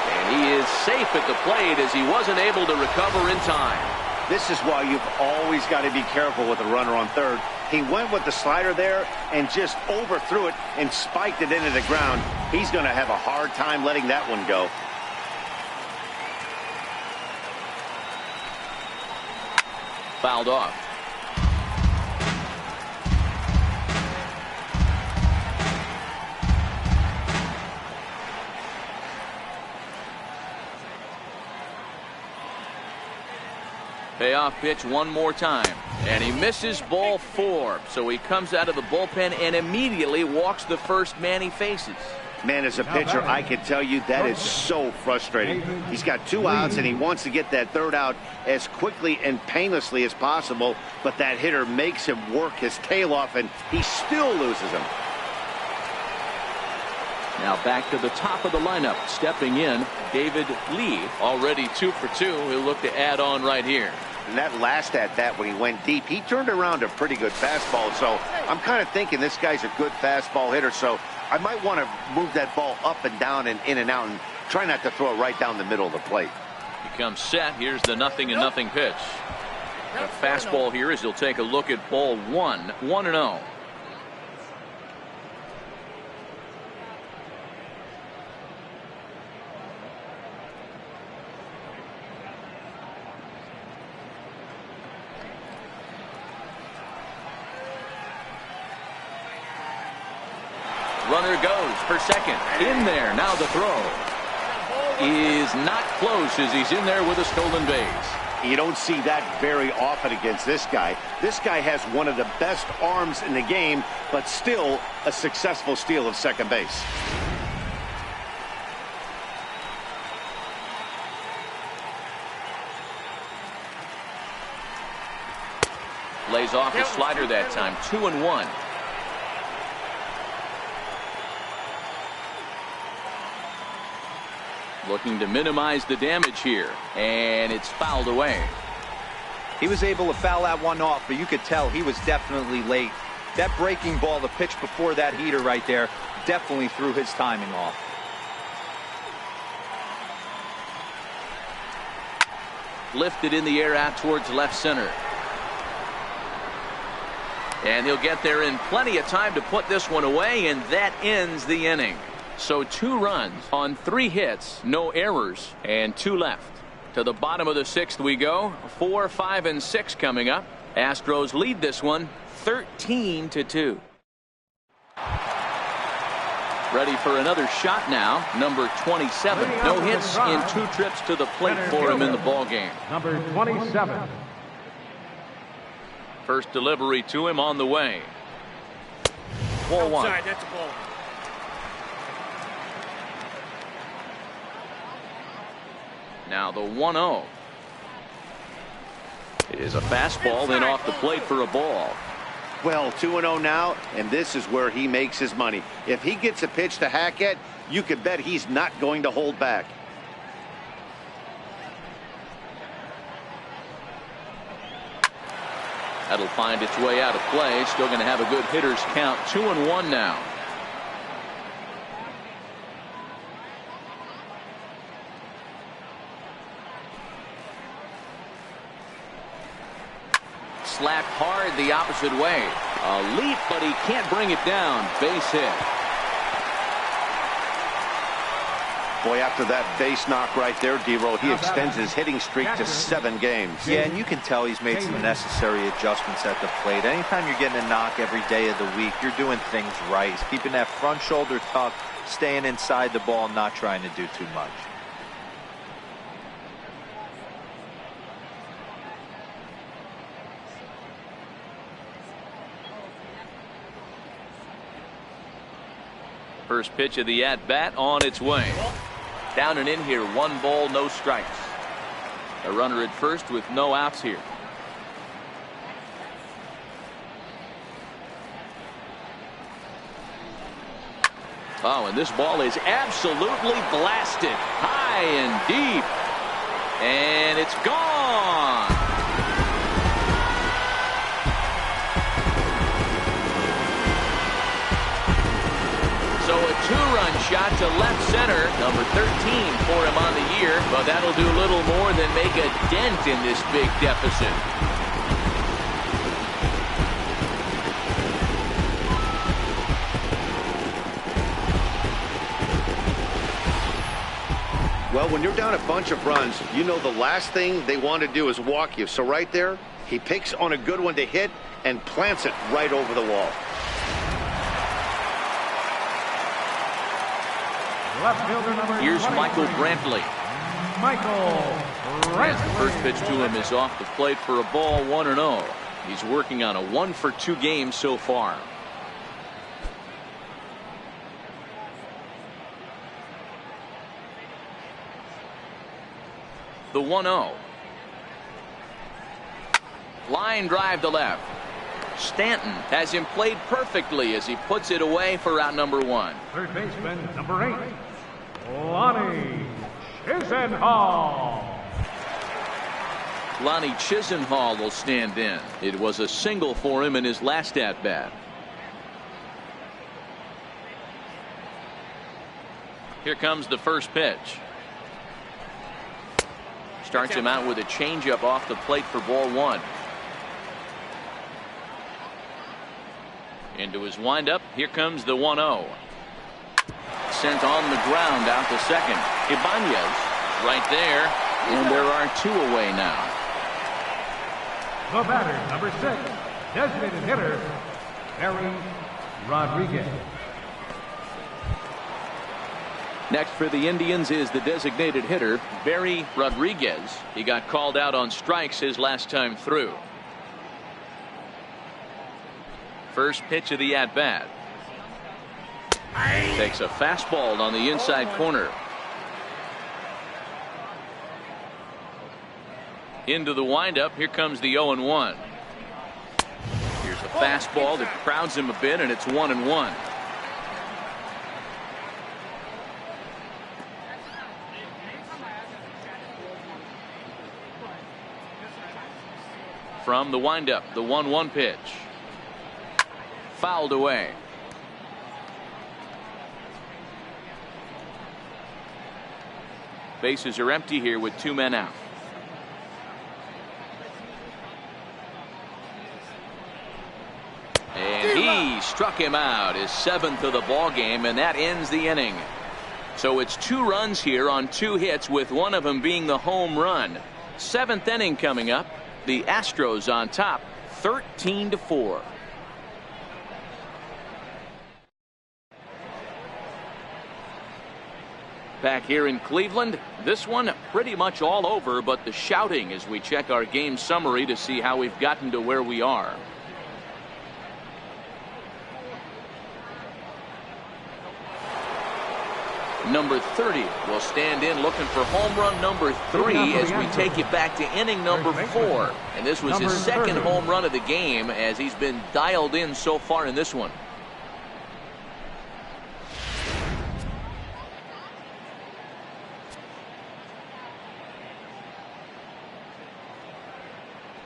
And he is safe at the plate as he wasn't able to recover in time. This is why you've always got to be careful with a runner on third. He went with the slider there and just overthrew it and spiked it into the ground. He's going to have a hard time letting that one go. Fouled off. Payoff pitch one more time. And he misses ball 4. So he comes out of the bullpen and immediately walks the first man he faces. Man, as a pitcher, I can tell you that is so frustrating. He's got 2 outs and he wants to get that 3rd out as quickly and painlessly as possible. But that hitter makes him work his tail off and he still loses him. Now back to the top of the lineup. Stepping in, David Lee, already 2 for 2. He'll look to add on right here. And that last at-bat when he went deep, he turned around a pretty good fastball. So I'm kind of thinking this guy's a good fastball hitter. So I might want to move that ball up and down and in and out and try not to throw it right down the middle of the plate. He comes set. Here's the 0-0 pitch. A fastball here as he'll take a look at ball 1. 1-0. Runner goes for second. In there. Now the throw is not close as he's in there with a stolen base. You don't see that very often against this guy. This guy has one of the best arms in the game, but still a successful steal of second base. Lays off his slider that time. 2-1. Looking to minimize the damage here, and it's fouled away. He was able to foul that one off, but you could tell he was definitely late. That breaking ball, the pitch before that heater right there, definitely threw his timing off. Lifted in the air out towards left center. And he'll get there in plenty of time to put this one away, and that ends the inning. So 2 runs on 3 hits, no errors, and 2 left. To the bottom of the 6th we go. 4, 5, and 6 coming up. Astros lead this one 13-2. Ready for another shot now. Number 27. No hits in 2 trips to the plate for him in the ball game. Number 27. First delivery to him on the way. Ball 1. Outside, that's a ball. Now the 1-0 is a fastball, then off the plate for a ball. Well, 2-0 now, and this is where he makes his money. If he gets a pitch to hack at, you could bet he's not going to hold back. That'll find its way out of play. Still going to have a good hitter's count. 2-1 now. Slapped hard the opposite way. A leap, but he can't bring it down. Base hit. Boy, after that base knock right there, D-Roll, he extends his hitting streak to 7 games. Yeah, and you can tell he's made some necessary adjustments at the plate. Anytime you're getting a knock every day of the week, you're doing things right. He's keeping that front shoulder tucked, staying inside the ball, not trying to do too much. First pitch of the at-bat on its way. Down and in here. 1 ball, no strikes. A runner at first with no outs here. Oh, and this ball is absolutely blasted high and deep. And it's gone. So a two-run shot to left center, number 13 for him on the year, but that'll do little more than make a dent in this big deficit. Well, when you're down a bunch of runs, you know the last thing they want to do is walk you. So right there, he picks on a good one to hit and plants it right over the wall. Left fielder number Here's 23. Michael Brantley. Michael As the first Brantley. pitch to him is off the plate for a ball, 1-0. He's working on a 1-for-2 game so far. The 1-0. Line drive to left. Stanton has him played perfectly as he puts it away for out number 1. Third baseman number 8, Lonnie Chisenhall. Lonnie Chisenhall will stand in. It was a single for him in his last at-bat. Here comes the first pitch. Starts him out with a changeup off the plate for ball 1. Into his windup. Here comes the 1-0. Sent on the ground out to second. Ibanez right there. And there are 2 away now. The batter, number 6, designated hitter, Barry Rodriguez. Next for the Indians is the designated hitter, Barry Rodriguez. He got called out on strikes his last time through. First pitch of the at-bat. Takes a fastball on the inside corner. Into the windup. Here comes the 0-1. Here's a fastball that crowds him a bit, and it's 1-1. From the windup, the 1-1 pitch. Fouled away. Bases are empty here with 2 men out. And he struck him out, his 7th of the ball game, and that ends the inning. So it's 2 runs here on 2 hits, with one of them being the home run. 7th inning coming up. The Astros on top, 13-4. Back here in Cleveland, this one pretty much all over, but the shouting as we check our game summary to see how we've gotten to where we are. Number 30 will stand in looking for home run number 3 as we take it back to inning number 4. And this was his second home run of the game as he's been dialed in so far in this one.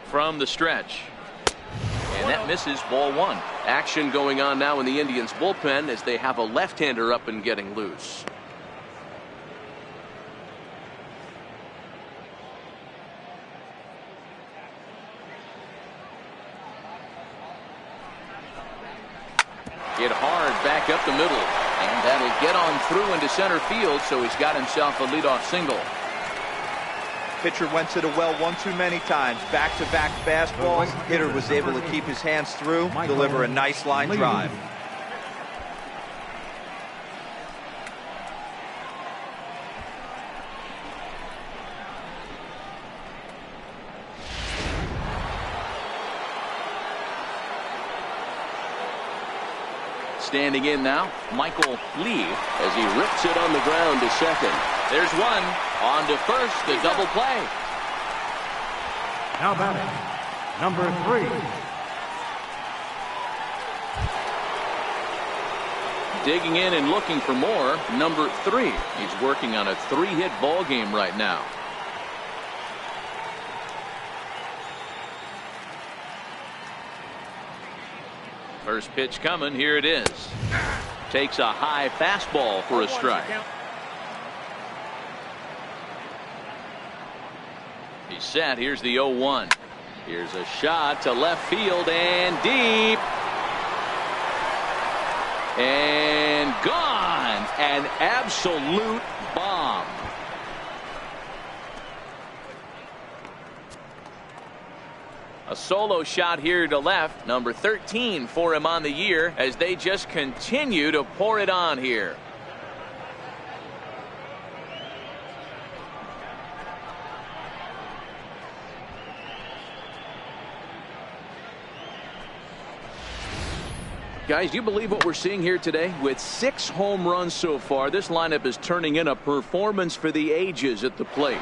From the stretch. And that misses, ball 1. Action going on now in the Indians bullpen as they have a left-hander up and getting loose. Hit hard back up the middle, and that'll get on through into center field, so he's got himself a leadoff single. Pitcher went to the well one too many times. Back-to-back fastballs. Hitter was able to keep his hands through, deliver a nice line drive. Standing in now, Michael Lee as he rips it on the ground to second. There's one. On to first, the double play. Now batting, number 3, Digging in and looking for more, number 3. He's working on a 3-hit ball game right now. First pitch coming. Here it is. Takes a high fastball for a strike. He's set. Here's the 0-1. Here's a shot to left field and deep. And gone. An absolute bomb. A solo shot here to left. Number 13 for him on the year as they just continue to pour it on here. Guys, do you believe what we're seeing here today? With 6 home runs so far, this lineup is turning in a performance for the ages at the plate.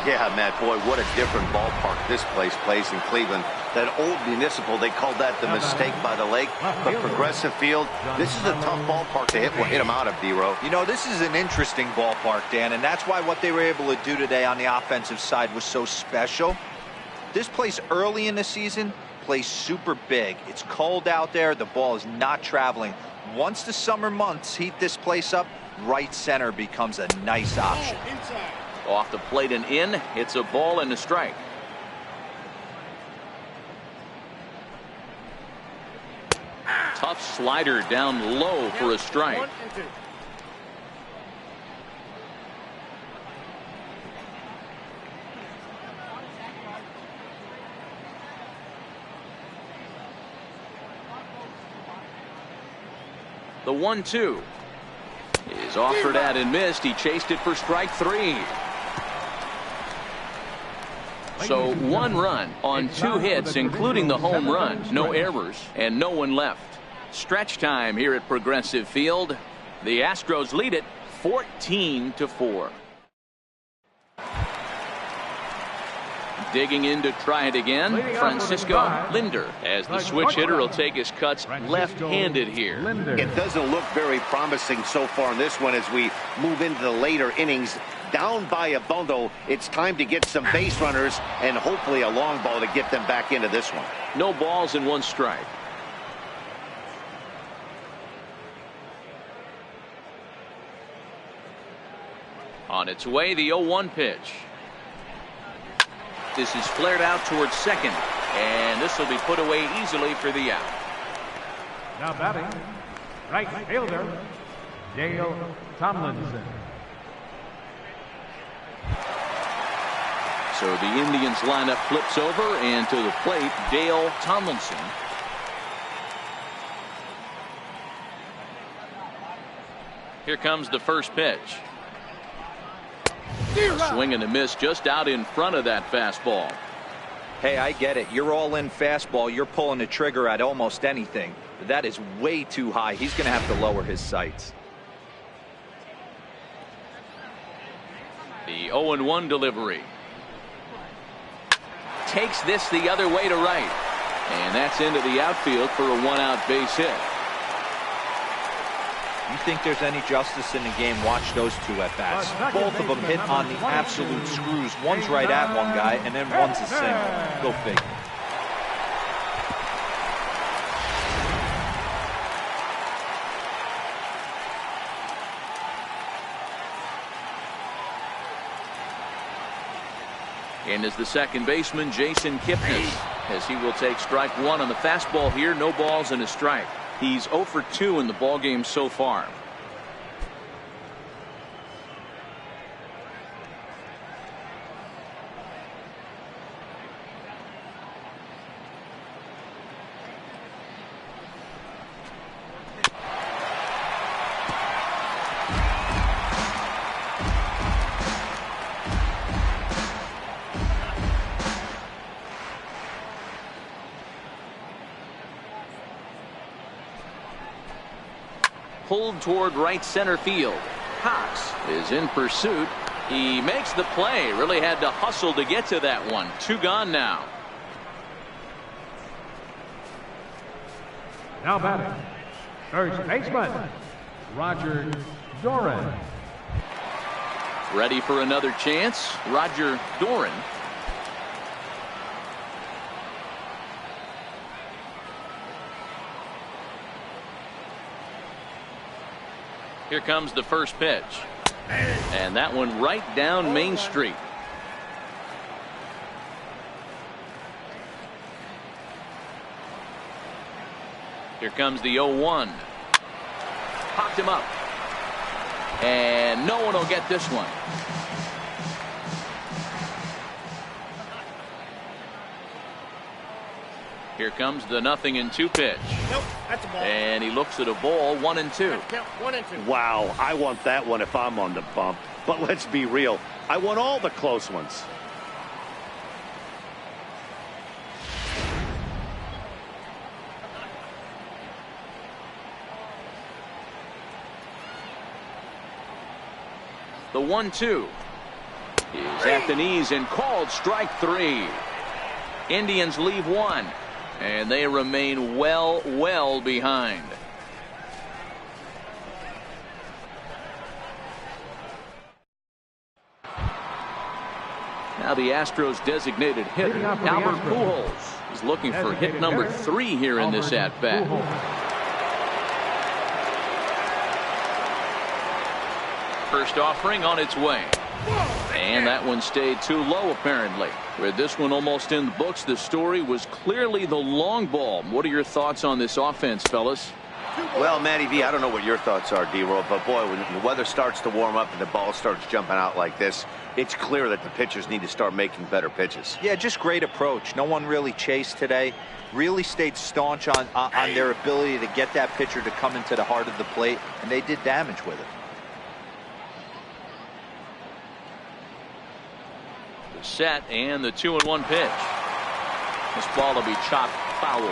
Yeah, Matt, boy, what a different ballpark this place plays in Cleveland. That old Municipal, they called that the mistake by the lake. But Progressive Field, this is a tough ballpark to hit them out of, D-Row. You know, this is an interesting ballpark, Dan, and that's why what they were able to do today on the offensive side was so special. This place early in the season plays super big. It's cold out there. The ball is not traveling. Once the summer months heat this place up, right center becomes a nice option. Off the plate and in. It's a ball and a strike. Tough slider down low for a strike. The 1-2 is offered at and missed. He chased it for strike 3. So 1 run on 2 hits, including the home run. No errors and no one left. Stretch time here at Progressive Field. The Astros lead it 14-4. Digging in to try it again, Francisco Linder, as the switch hitter will take his cuts left-handed here. It doesn't look very promising so far in this one as we move into the later innings. Down by a bundle, it's time to get some base runners and hopefully a long ball to get them back into this one. No balls and 1 strike. On its way, the 0-1 pitch. This is flared out towards second, and this will be put away easily for the out. Now batting, right fielder, Dale Tomlinson. So the Indians lineup flips over, and to the plate, Dale Tomlinson. Here comes the first pitch. A swing and a miss just out in front of that fastball. Hey, I get it. You're all in fastball. You're pulling the trigger at almost anything. But that is way too high. He's going to have to lower his sights. The 0-1 delivery. Takes this the other way to right. And that's into the outfield for a 1-out base hit. You think there's any justice in the game, watch those 2 at bats. Both of them hit on the absolute screws. One's right at one guy, and then one's a single. Go figure. And as the second baseman, Jason Kipnis, as he will take strike 1 on the fastball here. No balls and a strike. He's 0 for 2 in the ballgame so far. Pulled toward right center field. Cox is in pursuit. He makes the play. Really had to hustle to get to that one. 2 gone now. Now batting, first baseman, Roger Doran. Ready for another chance, Roger Doran. Here comes the first pitch. And that one right down Main Street. Here comes the 0-1. Popped him up. And no one will get this one. Here comes the 0-2 pitch. Nope, that's a ball. And he looks at a ball, 1-2. Count 1-2. Wow, I want that one if I'm on the bump. But let's be real, I want all the close ones. The 1-2 is at the knees and called strike 3. Indians leave one, and they remain well behind. Now the Astros designated hitter, Albert Pujols, is looking for hit number 3 here in this at-bat. First offering on its way. And that one stayed too low, apparently. With this one almost in the books, the story was clearly the long ball. What are your thoughts on this offense, fellas? Well, Matty V, I don't know what your thoughts are, D-Roll, but boy, when the weather starts to warm up and the ball starts jumping out like this, it's clear that the pitchers need to start making better pitches. Yeah, just great approach. No one really chased today. Really stayed staunch on their ability to get that pitcher to come into the heart of the plate, and they did damage with it. The set and the 2-1 pitch. This ball will be chopped foul.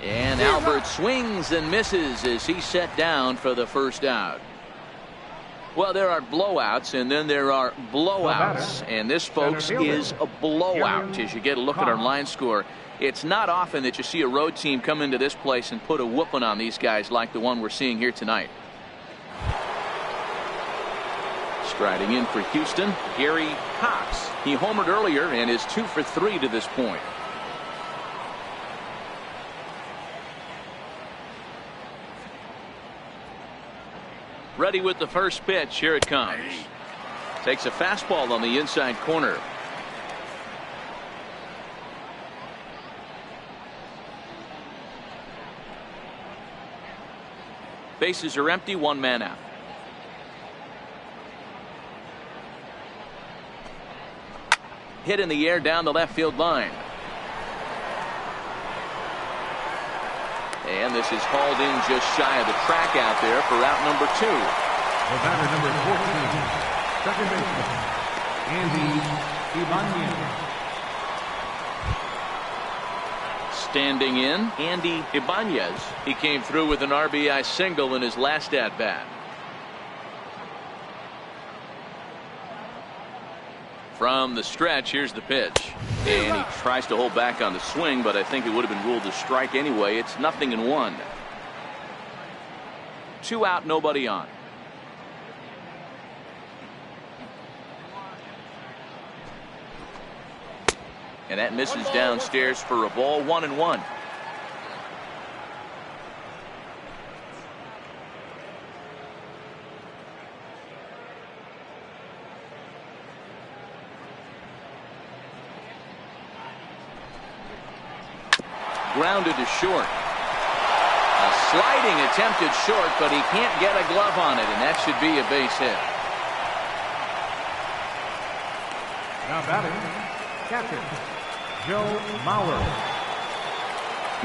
And Albert swings and misses as he's set down for the first out. Well, there are blowouts and then there are blowouts, and this, folks, is a blowout. As you get a look at our line score, it's not often that you see a road team come into this place and put a whooping on these guys like the one we're seeing here tonight. Striding in for Houston, Gary Cox. He homered earlier and is 2 for 3 to this point. Ready with the first pitch. Here it comes. Takes a fastball on the inside corner. Bases are empty, 1 man out. Hit in the air down the left field line. And this is hauled in just shy of the track out there for out number 2. The batter, number 14, second baseman, Andy Ibanez. Standing in, Andy Ibanez. He came through with an RBI single in his last at-bat. From the stretch, here's the pitch. And he tries to hold back on the swing, but I think it would have been ruled a strike anyway. It's 0-1. 2 out, nobody on. And that misses downstairs for a ball, 1-1. Grounded to short. A sliding attempt at short, but he can't get a glove on it, and that should be a base hit. Now batting, catcher, Joe Mauer.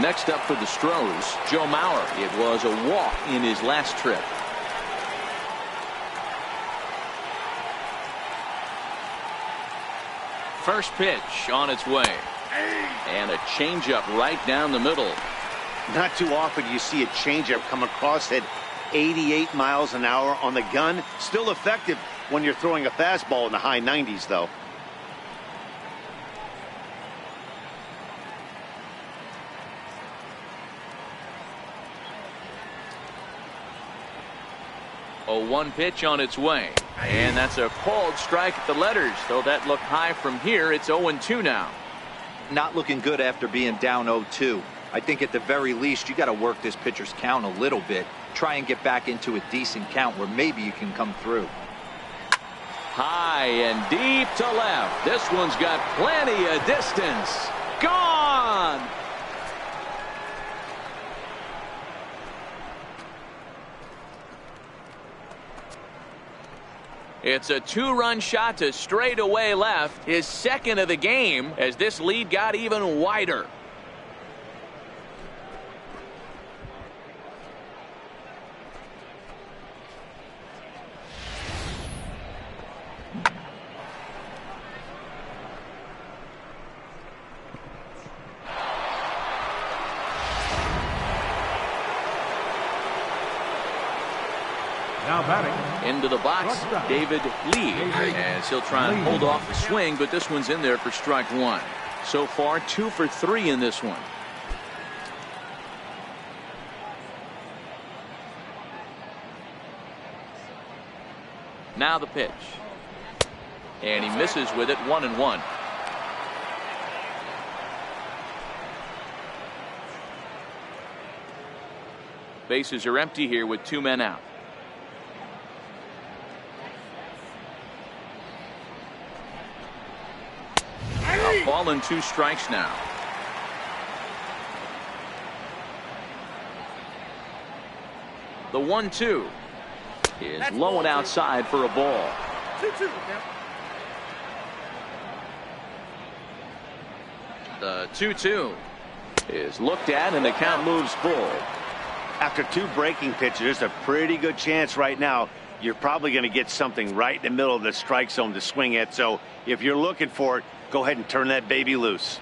Next up for the Astros, Joe Mauer. It was a walk in his last trip. First pitch on its way. And a changeup right down the middle. Not too often you see a changeup come across at 88 miles an hour on the gun. Still effective. when you're throwing a fastball in the high 90s, though. A 1 pitch on its way. And that's a called strike at the letters. Though that looked high from here, it's 0-2 now. Not looking good after being down 0-2. I think at the very least, you got to work this pitcher's count a little bit. Try and get back into a decent count where maybe you can come through. High and deep to left. This one's got plenty of distance. Gone! It's a 2-run shot to straightaway left, his second of the game, as this lead got even wider. Now batting. Into the box, David Lee, as he'll try and hold off the swing, but this one's in there for strike 1. So far, 2 for 3 in this one. Now the pitch. And he misses with it, 1-1. Bases are empty here with 2 men out. A ball and 2 strikes now. The 1-2 is low and outside for a ball. 2-2. The 2-2 is looked at and the count moves full. After 2 breaking pitches, there's a pretty good chance right now you're probably going to get something right in the middle of the strike zone to swing at. So if you're looking for it, go ahead and turn that baby loose.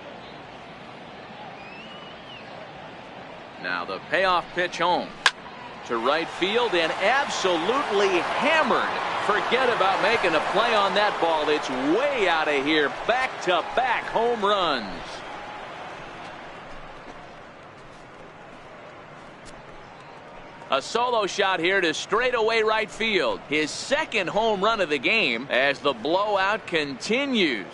Now the payoff pitch home to right field and absolutely hammered. Forget about making a play on that ball. It's way out of here. Back-to-back home runs. A solo shot here to straightaway right field. His second home run of the game as the blowout continues.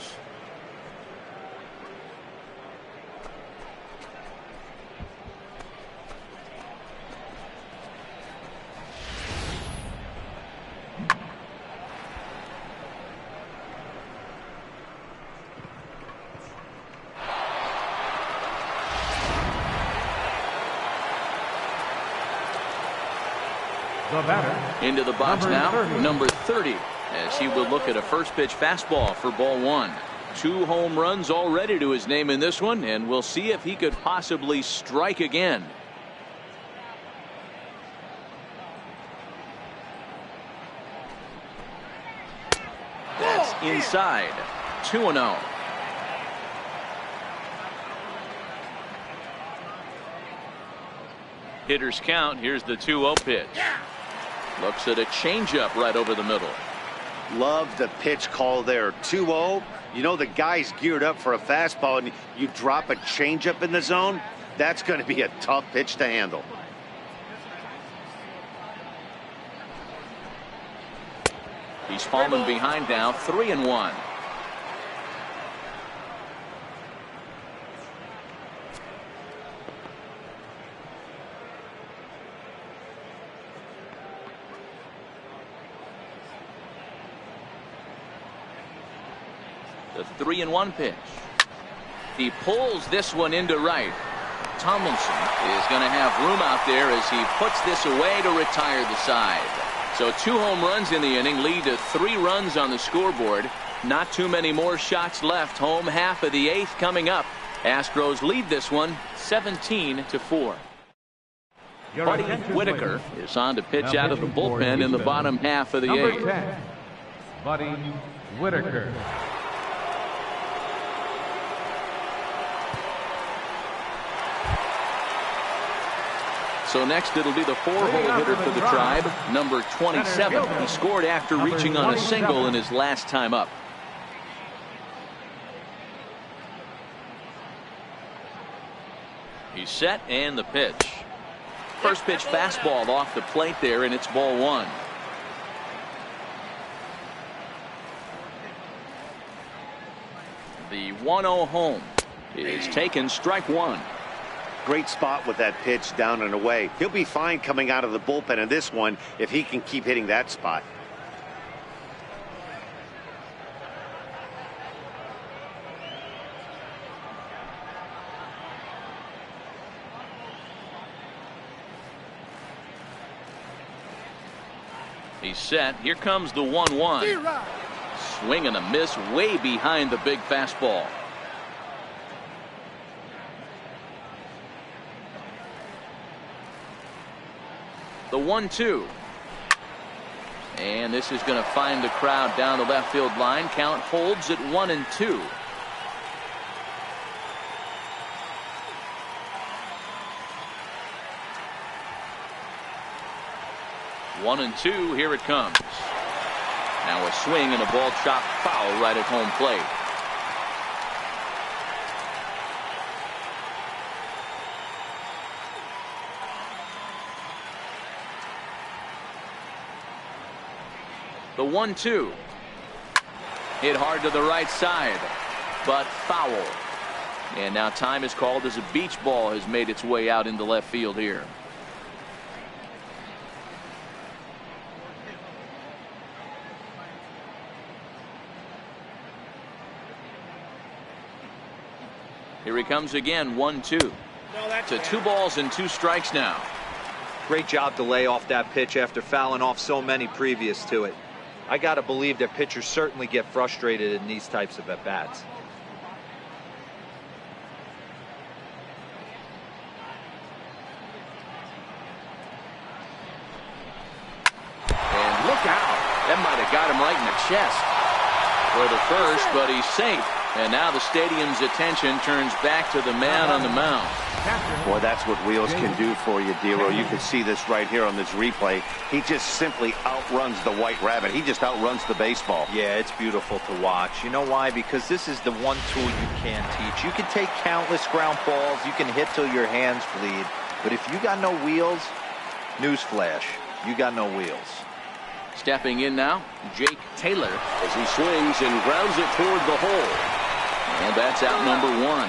The batter. Into the box Number now, 30. number 30, as he will look at a first pitch fastball for ball 1. 2 home runs already to his name in this one, and we'll see if he could possibly strike again. That's inside. 2-0. Hitters count. Here's the 2-0 pitch. Looks at a changeup right over the middle. Love the pitch call there. 2-0. You know the guy's geared up for a fastball, and you drop a changeup in the zone. That's going to be a tough pitch to handle. He's fallen behind now, 3-1. The 3-1 pitch. He pulls this one into right. Tomlinson is going to have room out there as he puts this away to retire the side. So 2 home runs in the inning lead to 3 runs on the scoreboard. Not too many more shots left. Home half of the 8th coming up. Astros lead this one 17-4. Buddy Whitaker is on to pitch out of the bullpen in the bottom half of the Number 8th. 10, Buddy Whitaker. So next it'll be the 4-hole hitter for the Tribe, number 27. He scored after reaching on a single in his last time up. He's set, and the pitch. First pitch fastball off the plate there, and it's ball one. The 1-0 home is taken, strike one. Great spot with that pitch down and away. He'll be fine coming out of the bullpen in this one if he can keep hitting that spot. He's set. Here comes the 1-1. Swing and a miss way behind the big fastball. The 1-2. And this is going to find the crowd down the left field line. Count holds at 1-2. One and two, here it comes. Now a swing and a ball chopped foul right at home plate. The 1-2. Hit hard to the right side, but foul. And now time is called as a beach ball has made its way out into left field here. Here he comes again, 1-2. To 2 balls and 2 strikes now. Great job to lay off that pitch after fouling off so many previous to it. I got to believe that pitchers certainly get frustrated in these types of at-bats. And look out. That might have got him right in the chest for the first, but he's safe. And now the stadium's attention turns back to the man on the mound. Boy, that's what wheels can do for you, Dero. You can see this right here on this replay. He just simply outruns the White Rabbit. He just outruns the baseball. Yeah, it's beautiful to watch. You know why? Because this is the one tool you can't teach. You can take countless ground balls. You can hit till your hands bleed. But if you got no wheels, newsflash, you got no wheels. Stepping in now, Jake Taylor. As he swings and grounds it toward the hole. And that's out number 1.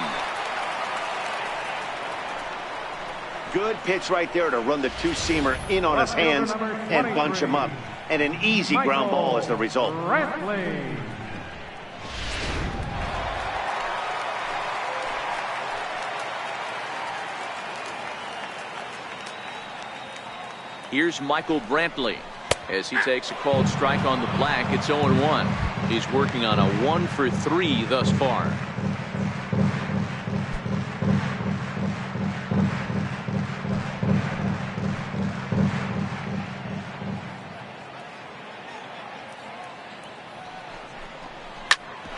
Good pitch right there to run the 2-seamer in on his hands and bunch him up. And an easy ground ball as the result. Here's Michael Brantley as he takes a called strike on the black. It's 0-1. He's working on a 1-for-3 thus far.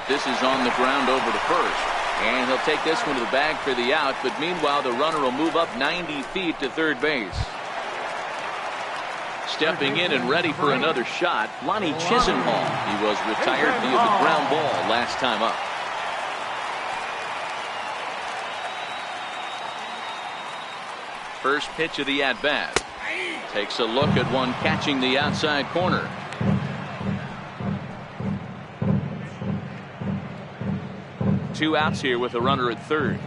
This is on the ground over to first. And he'll take this one to the bag for the out. But meanwhile, the runner will move up 90 feet to third base. Stepping in and ready for another shot, Lonnie Chisenhall. He was retired via the ground ball last time up. First pitch of the at-bat. Takes a look at one catching the outside corner. Two outs here with a runner at third.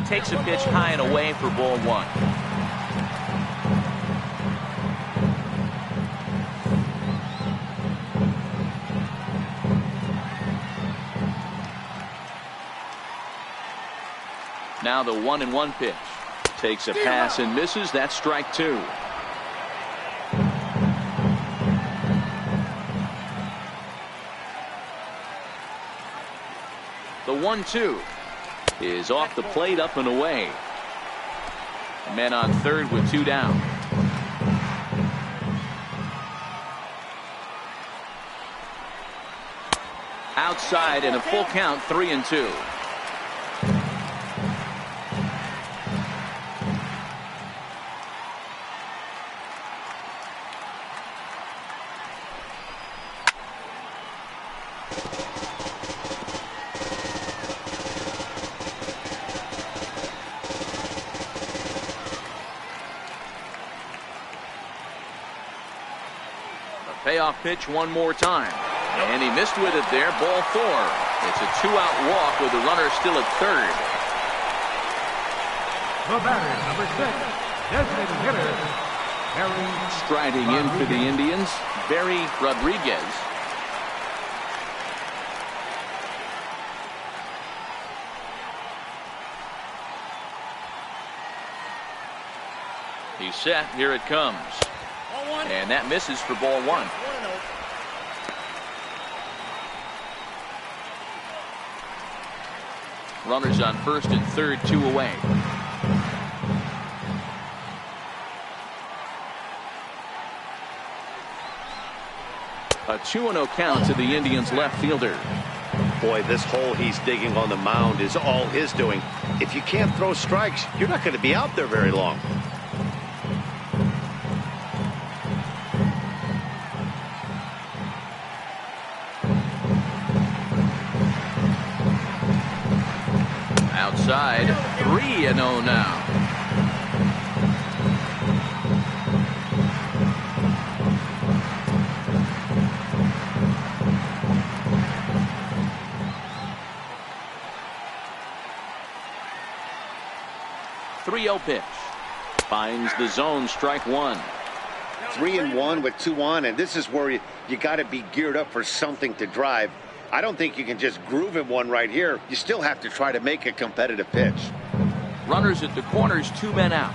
Takes a pitch high and away for ball 1. Now the 1-1 pitch. Takes a pass and misses. That's strike 2. The 1-2 is off the plate, up and away. Men on third with 2 down. Outside and a full count, 3-2. Payoff pitch one more time. And he missed with it there. Ball 4. It's a 2-out walk with the runner still at third. The batter, number 6, designated hitter, Barry. Striding in for the Indians, Barry Rodriguez. He's set. Here it comes. And that misses for ball 1. Runners on first and third, 2 away. A 2-0 count to the Indians left fielder. Boy, this hole he's digging on the mound is all his doing. If you can't throw strikes, you're not going to be out there very long. Outside, 3-0 now. Pitch. Finds the zone, strike 1. 3-1 with 2 on, and this is where you got to be geared up for something to drive. I don't think you can just groove him one right here. You still have to try to make a competitive pitch. Runners at the corners, 2 men out.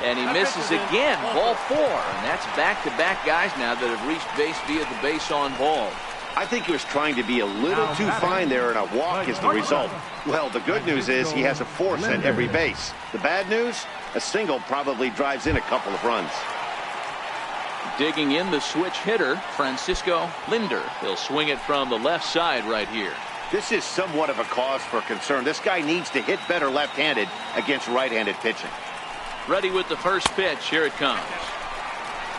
And he misses again. Ball 4. And that's back-to-back guys now that have reached base via the base on ball. I think he was trying to be a little too fine there, and a walk is the result. Well, the good news is he has a force at every base. The bad news, a single probably drives in a couple of runs. Digging in the switch hitter, Francisco Linder. He'll swing it from the left side right here. This is somewhat of a cause for concern. This guy needs to hit better left-handed against right-handed pitching. Ready with the first pitch. Here it comes.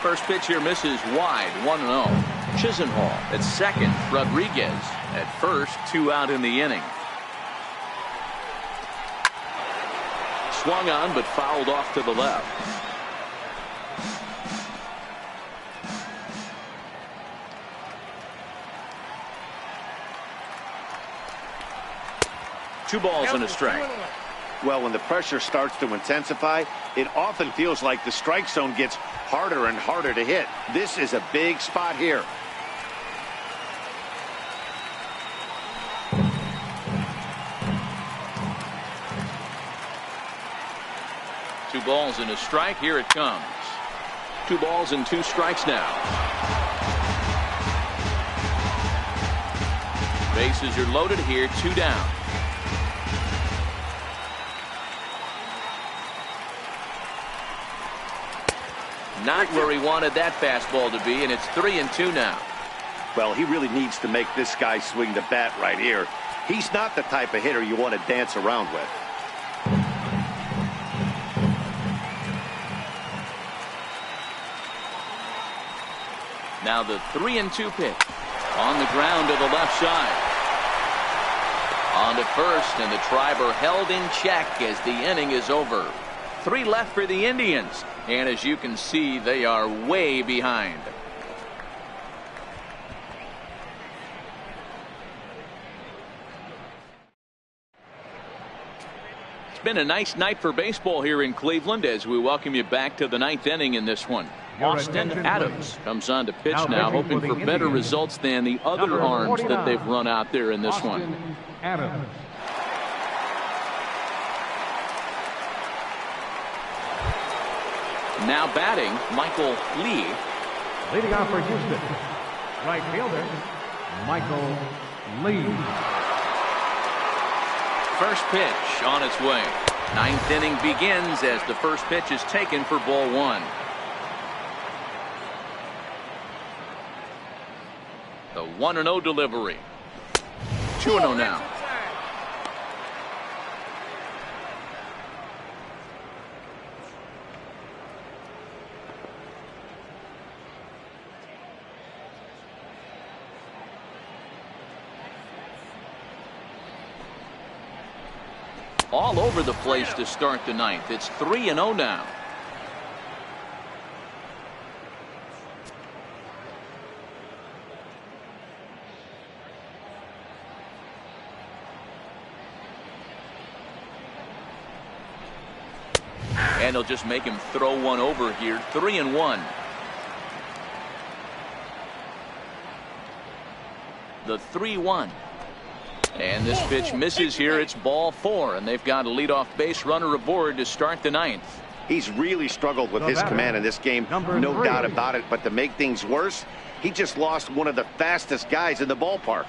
First pitch here misses wide, 1-0. Chisenhall at second. Rodriguez at first. 2 out in the inning. Swung on but fouled off to the left. Two balls and a strike. Well, when the pressure starts to intensify, it often feels like the strike zone gets harder and harder to hit. This is a big spot here. Two balls and a strike. Here it comes. 2 balls and 2 strikes now. Bases are loaded here. 2 down. Not where he wanted that fastball to be, and it's 3-2 now. Well, he really needs to make this guy swing the bat right here. He's not the type of hitter you want to dance around with. Now the 3-2 pitch. On the ground to the left side. On to first, and the Triber held in check as the inning is over. 3 left for the Indians, and as you can see, they are way behind. It's been a nice night for baseball here in Cleveland as we welcome you back to the 9th inning in this one. Austin Adams comes on to pitch now, hoping for better results than the other arms that they've run out there in this one. Adams. Now batting, Michael Lee. Leading off for Houston, right fielder, Michael Lee. First pitch on its way. 9th inning begins as the first pitch is taken for ball 1. The 1-0 delivery. 2-0 now. All over the place to start the ninth. It's 3-0 now. And they'll just make him throw one over here. 3-1. The 3-1. And this pitch misses here. It's ball 4, and they've got a leadoff base runner aboard to start the ninth. He's really struggled with his command in this game, no doubt about it. But to make things worse, he just lost one of the fastest guys in the ballpark.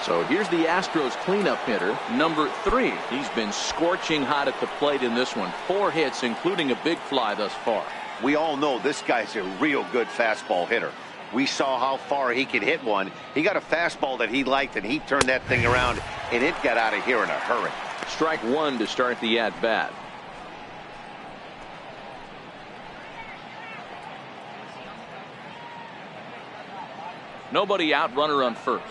So here's the Astros cleanup hitter, number 3. He's been scorching hot at the plate in this one. 4 hits, including a big fly thus far. We all know this guy's a real good fastball hitter. We saw how far he could hit one. He got a fastball that he liked, and he turned that thing around, and it got out of here in a hurry. Strike 1 to start the at-bat. Nobody out, runner on first.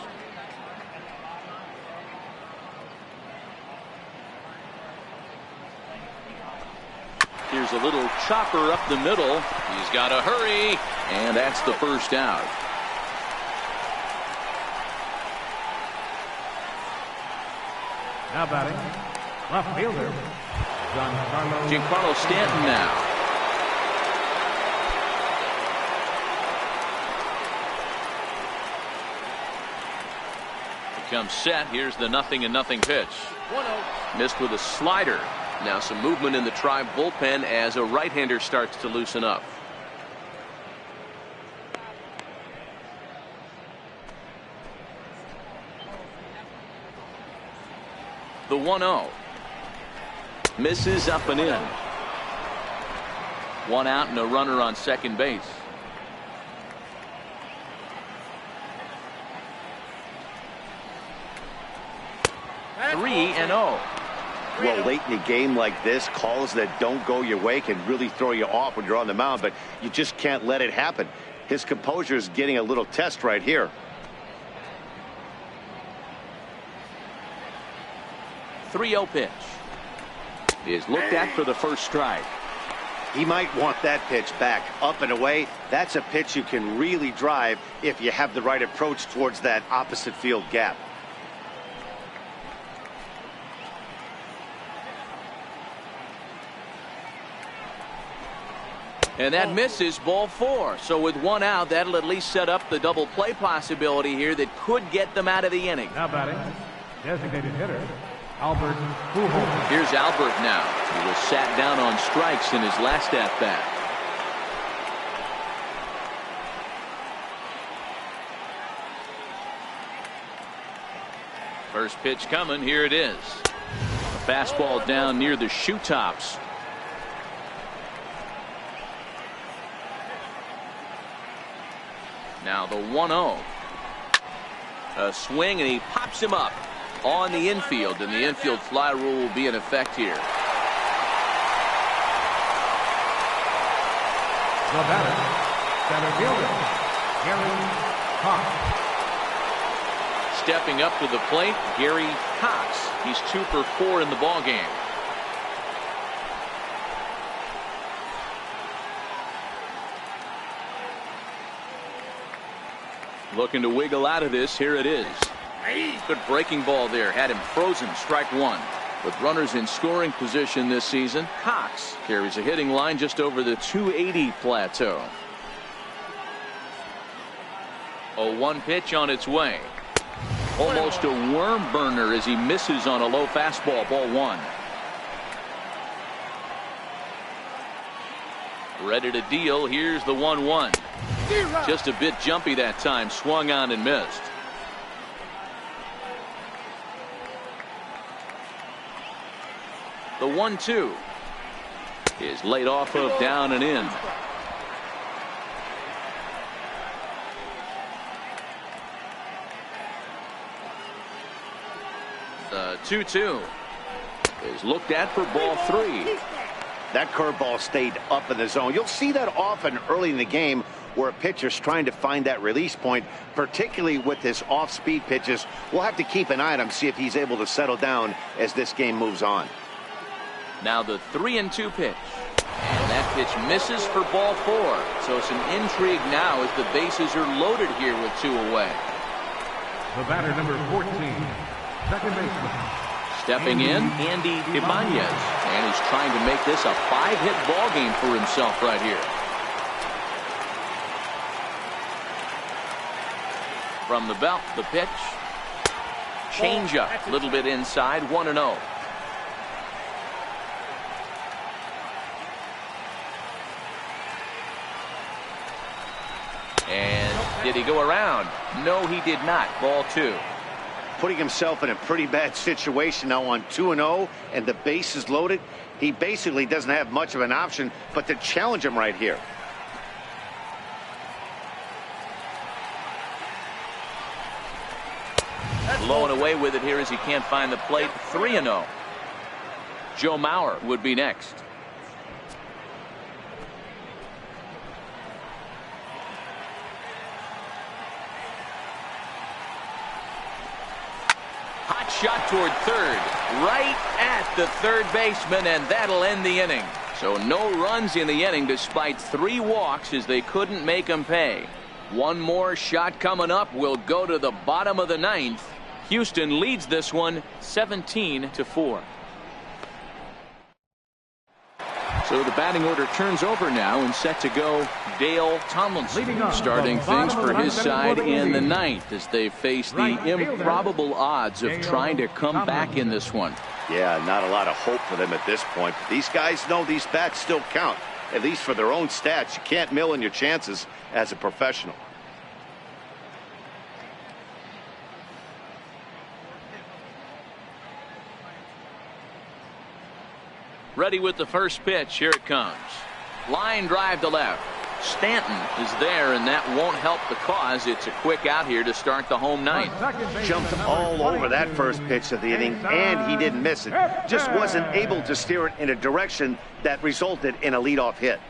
Here's a little chopper up the middle. He's got to hurry, and that's the first out. Now batting, left fielder, Giancarlo Stanton now. Becomes set. Here's the 0-0 pitch. 1-0. Missed with a slider. Now some movement in the Tribe bullpen as a right-hander starts to loosen up. The 1-0. Misses up and in. 1 out and a runner on second base. That's 3-0. Well, late in a game like this, calls that don't go your way can really throw you off when you're on the mound, but you just can't let it happen. His composure is getting a little test right here. 3-0 pitch is looked at for the first strike. He might want that pitch back, up and away. That's a pitch you can really drive if you have the right approach towards that opposite field gap. And that misses, ball 4. So with 1 out, that'll at least set up the double play possibility here that could get them out of the inning. now batting, designated hitter, Albert Pujols. Here's Albert now. He was sat down on strikes in his last at-bat. First pitch coming. Here it is. A fastball down near the shoe tops. Now the 1-0. A swing, and he pops him up on the infield, and the infield fly rule will be in effect here. The batter, center fielder, Gary Cox. Stepping up to the plate, Gary Cox. He's 2 for 4 in the ballgame. Looking to wiggle out of this. Here it is. Good breaking ball there. Had him frozen. Strike 1. With runners in scoring position this season, Cox carries a hitting line just over the 280 plateau. 0-1 pitch on its way. Almost a worm burner as he misses on a low fastball. Ball 1. Ready to deal. Here's the 1-1. Just a bit jumpy that time. Swung on and missed. The 1-2 is laid off of, down and in. The 2-2 is looked at for ball 3. That curveball stayed up in the zone. You'll see that often early in the game where a pitcher's trying to find that release point, particularly with his off-speed pitches. We'll have to keep an eye on him, see if he's able to settle down as this game moves on. Now the 3-2 pitch. And that pitch misses for ball 4. So some intrigue now as the bases are loaded here with 2 away. The batter, number 14, second baseman. Stepping in, Andy Ibanez. And he's trying to make this a 5-hit ball game for himself right here. From the belt, the pitch. Changeup, a little bit inside, 1-0. And did he go around? No, he did not. Ball 2. Putting himself in a pretty bad situation now on 2-0 and the base is loaded. He basically doesn't have much of an option but to challenge him right here. Blowing away with it here as he can't find the plate. 3-0. Joe Mauer would be next. Hot shot toward third, right at the third baseman, and that'll end the inning. So no runs in the inning despite 3 walks as they couldn't make him pay. One more shot coming up. Will go to the bottom of the 9th. Houston leads this one 17-4. So the batting order turns over now, and set to go Dale Tomlinson, starting things for his side in the 9th as they face the improbable odds of trying to come back in this one. Yeah, not a lot of hope for them at this point. But these guys know these bats still count, at least for their own stats. You can't mill in your chances as a professional. Ready with the first pitch. Here it comes. Line drive to left. Stanton is there, and that won't help the cause. It's a quick out here to start the home 9th. Jumped all over that first pitch of the inning, and he didn't miss it. Just wasn't able to steer it in a direction that resulted in a leadoff hit.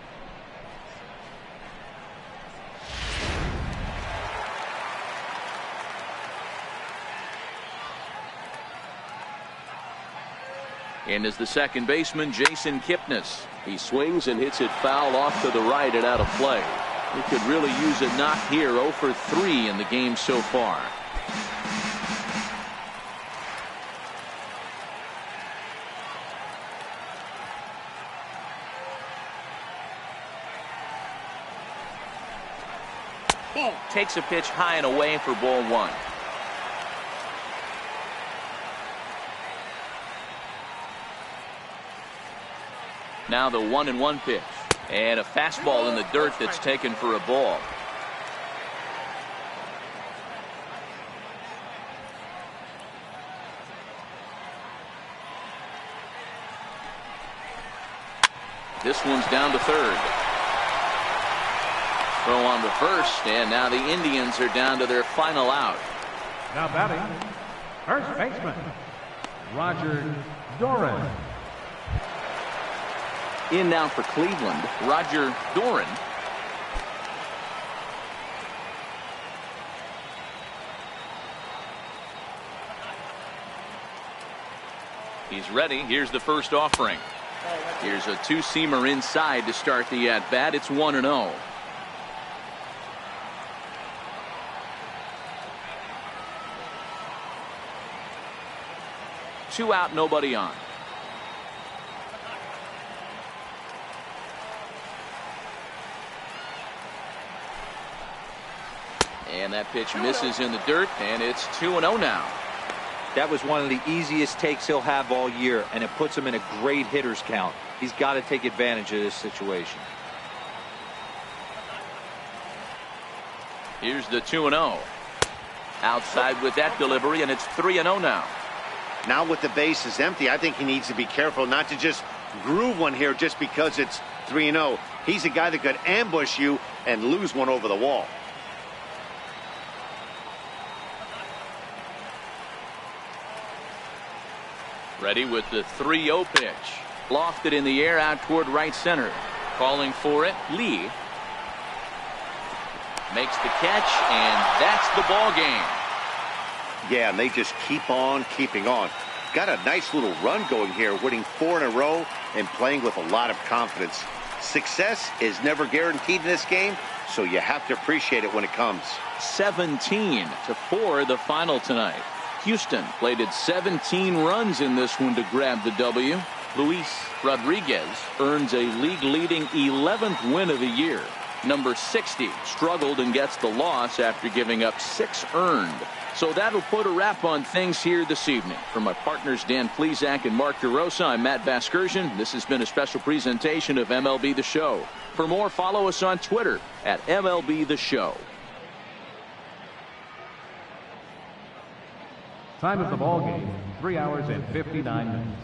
And is the second baseman, Jason Kipnis. He swings and hits it foul off to the right and out of play. He could really use a knock here. 0 for 3 in the game so far. Takes a pitch high and away for ball 1. Now the 1-1 pitch, and a fastball in the dirt that's taken for a ball. This one's down to third. Throw on to first, and now the Indians are down to their final out. Now batting, first baseman, Roger Doran. In now for Cleveland, Roger Doran. He's ready. Here's the first offering. Here's a 2-seamer inside to start the at-bat. It's 1-0. Two out, nobody on. And that pitch misses in the dirt, and it's 2-0 now. That was one of the easiest takes he'll have all year, and it puts him in a great hitter's count. He's got to take advantage of this situation. Here's the 2-0. Outside with that delivery, and it's 3-0 now. Now with the bases empty, I think he needs to be careful not to just groove one here just because it's 3-0. He's a guy that could ambush you and lose one over the wall. Ready with the 3-0 pitch. Lofted in the air out toward right center. Calling for it, Lee. Makes the catch, and that's the ball game. Yeah, and they just keep on keeping on. Got a nice little run going here, winning 4 in a row and playing with a lot of confidence. Success is never guaranteed in this game, so you have to appreciate it when it comes. 17-4 the final tonight. Houston plated 17 runs in this one to grab the W. Luis Rodriguez earns a league-leading 11th win of the year. Number 60 struggled and gets the loss after giving up 6 earned. So that'll put a wrap on things here this evening. For my partners Dan Plesac and Mark DeRosa, I'm Matt Vasgersian. This has been a special presentation of MLB The Show. For more, follow us on Twitter at MLB The Show. Time of the ball game, 3 hours and 59 minutes.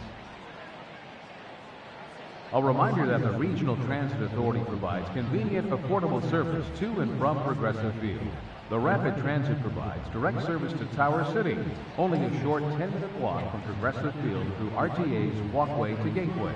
A reminder that the Regional Transit Authority provides convenient, affordable service to and from Progressive Field. The Rapid Transit provides direct service to Tower City, only a short 10-minute walk from Progressive Field through RTA's Walkway to Gateway.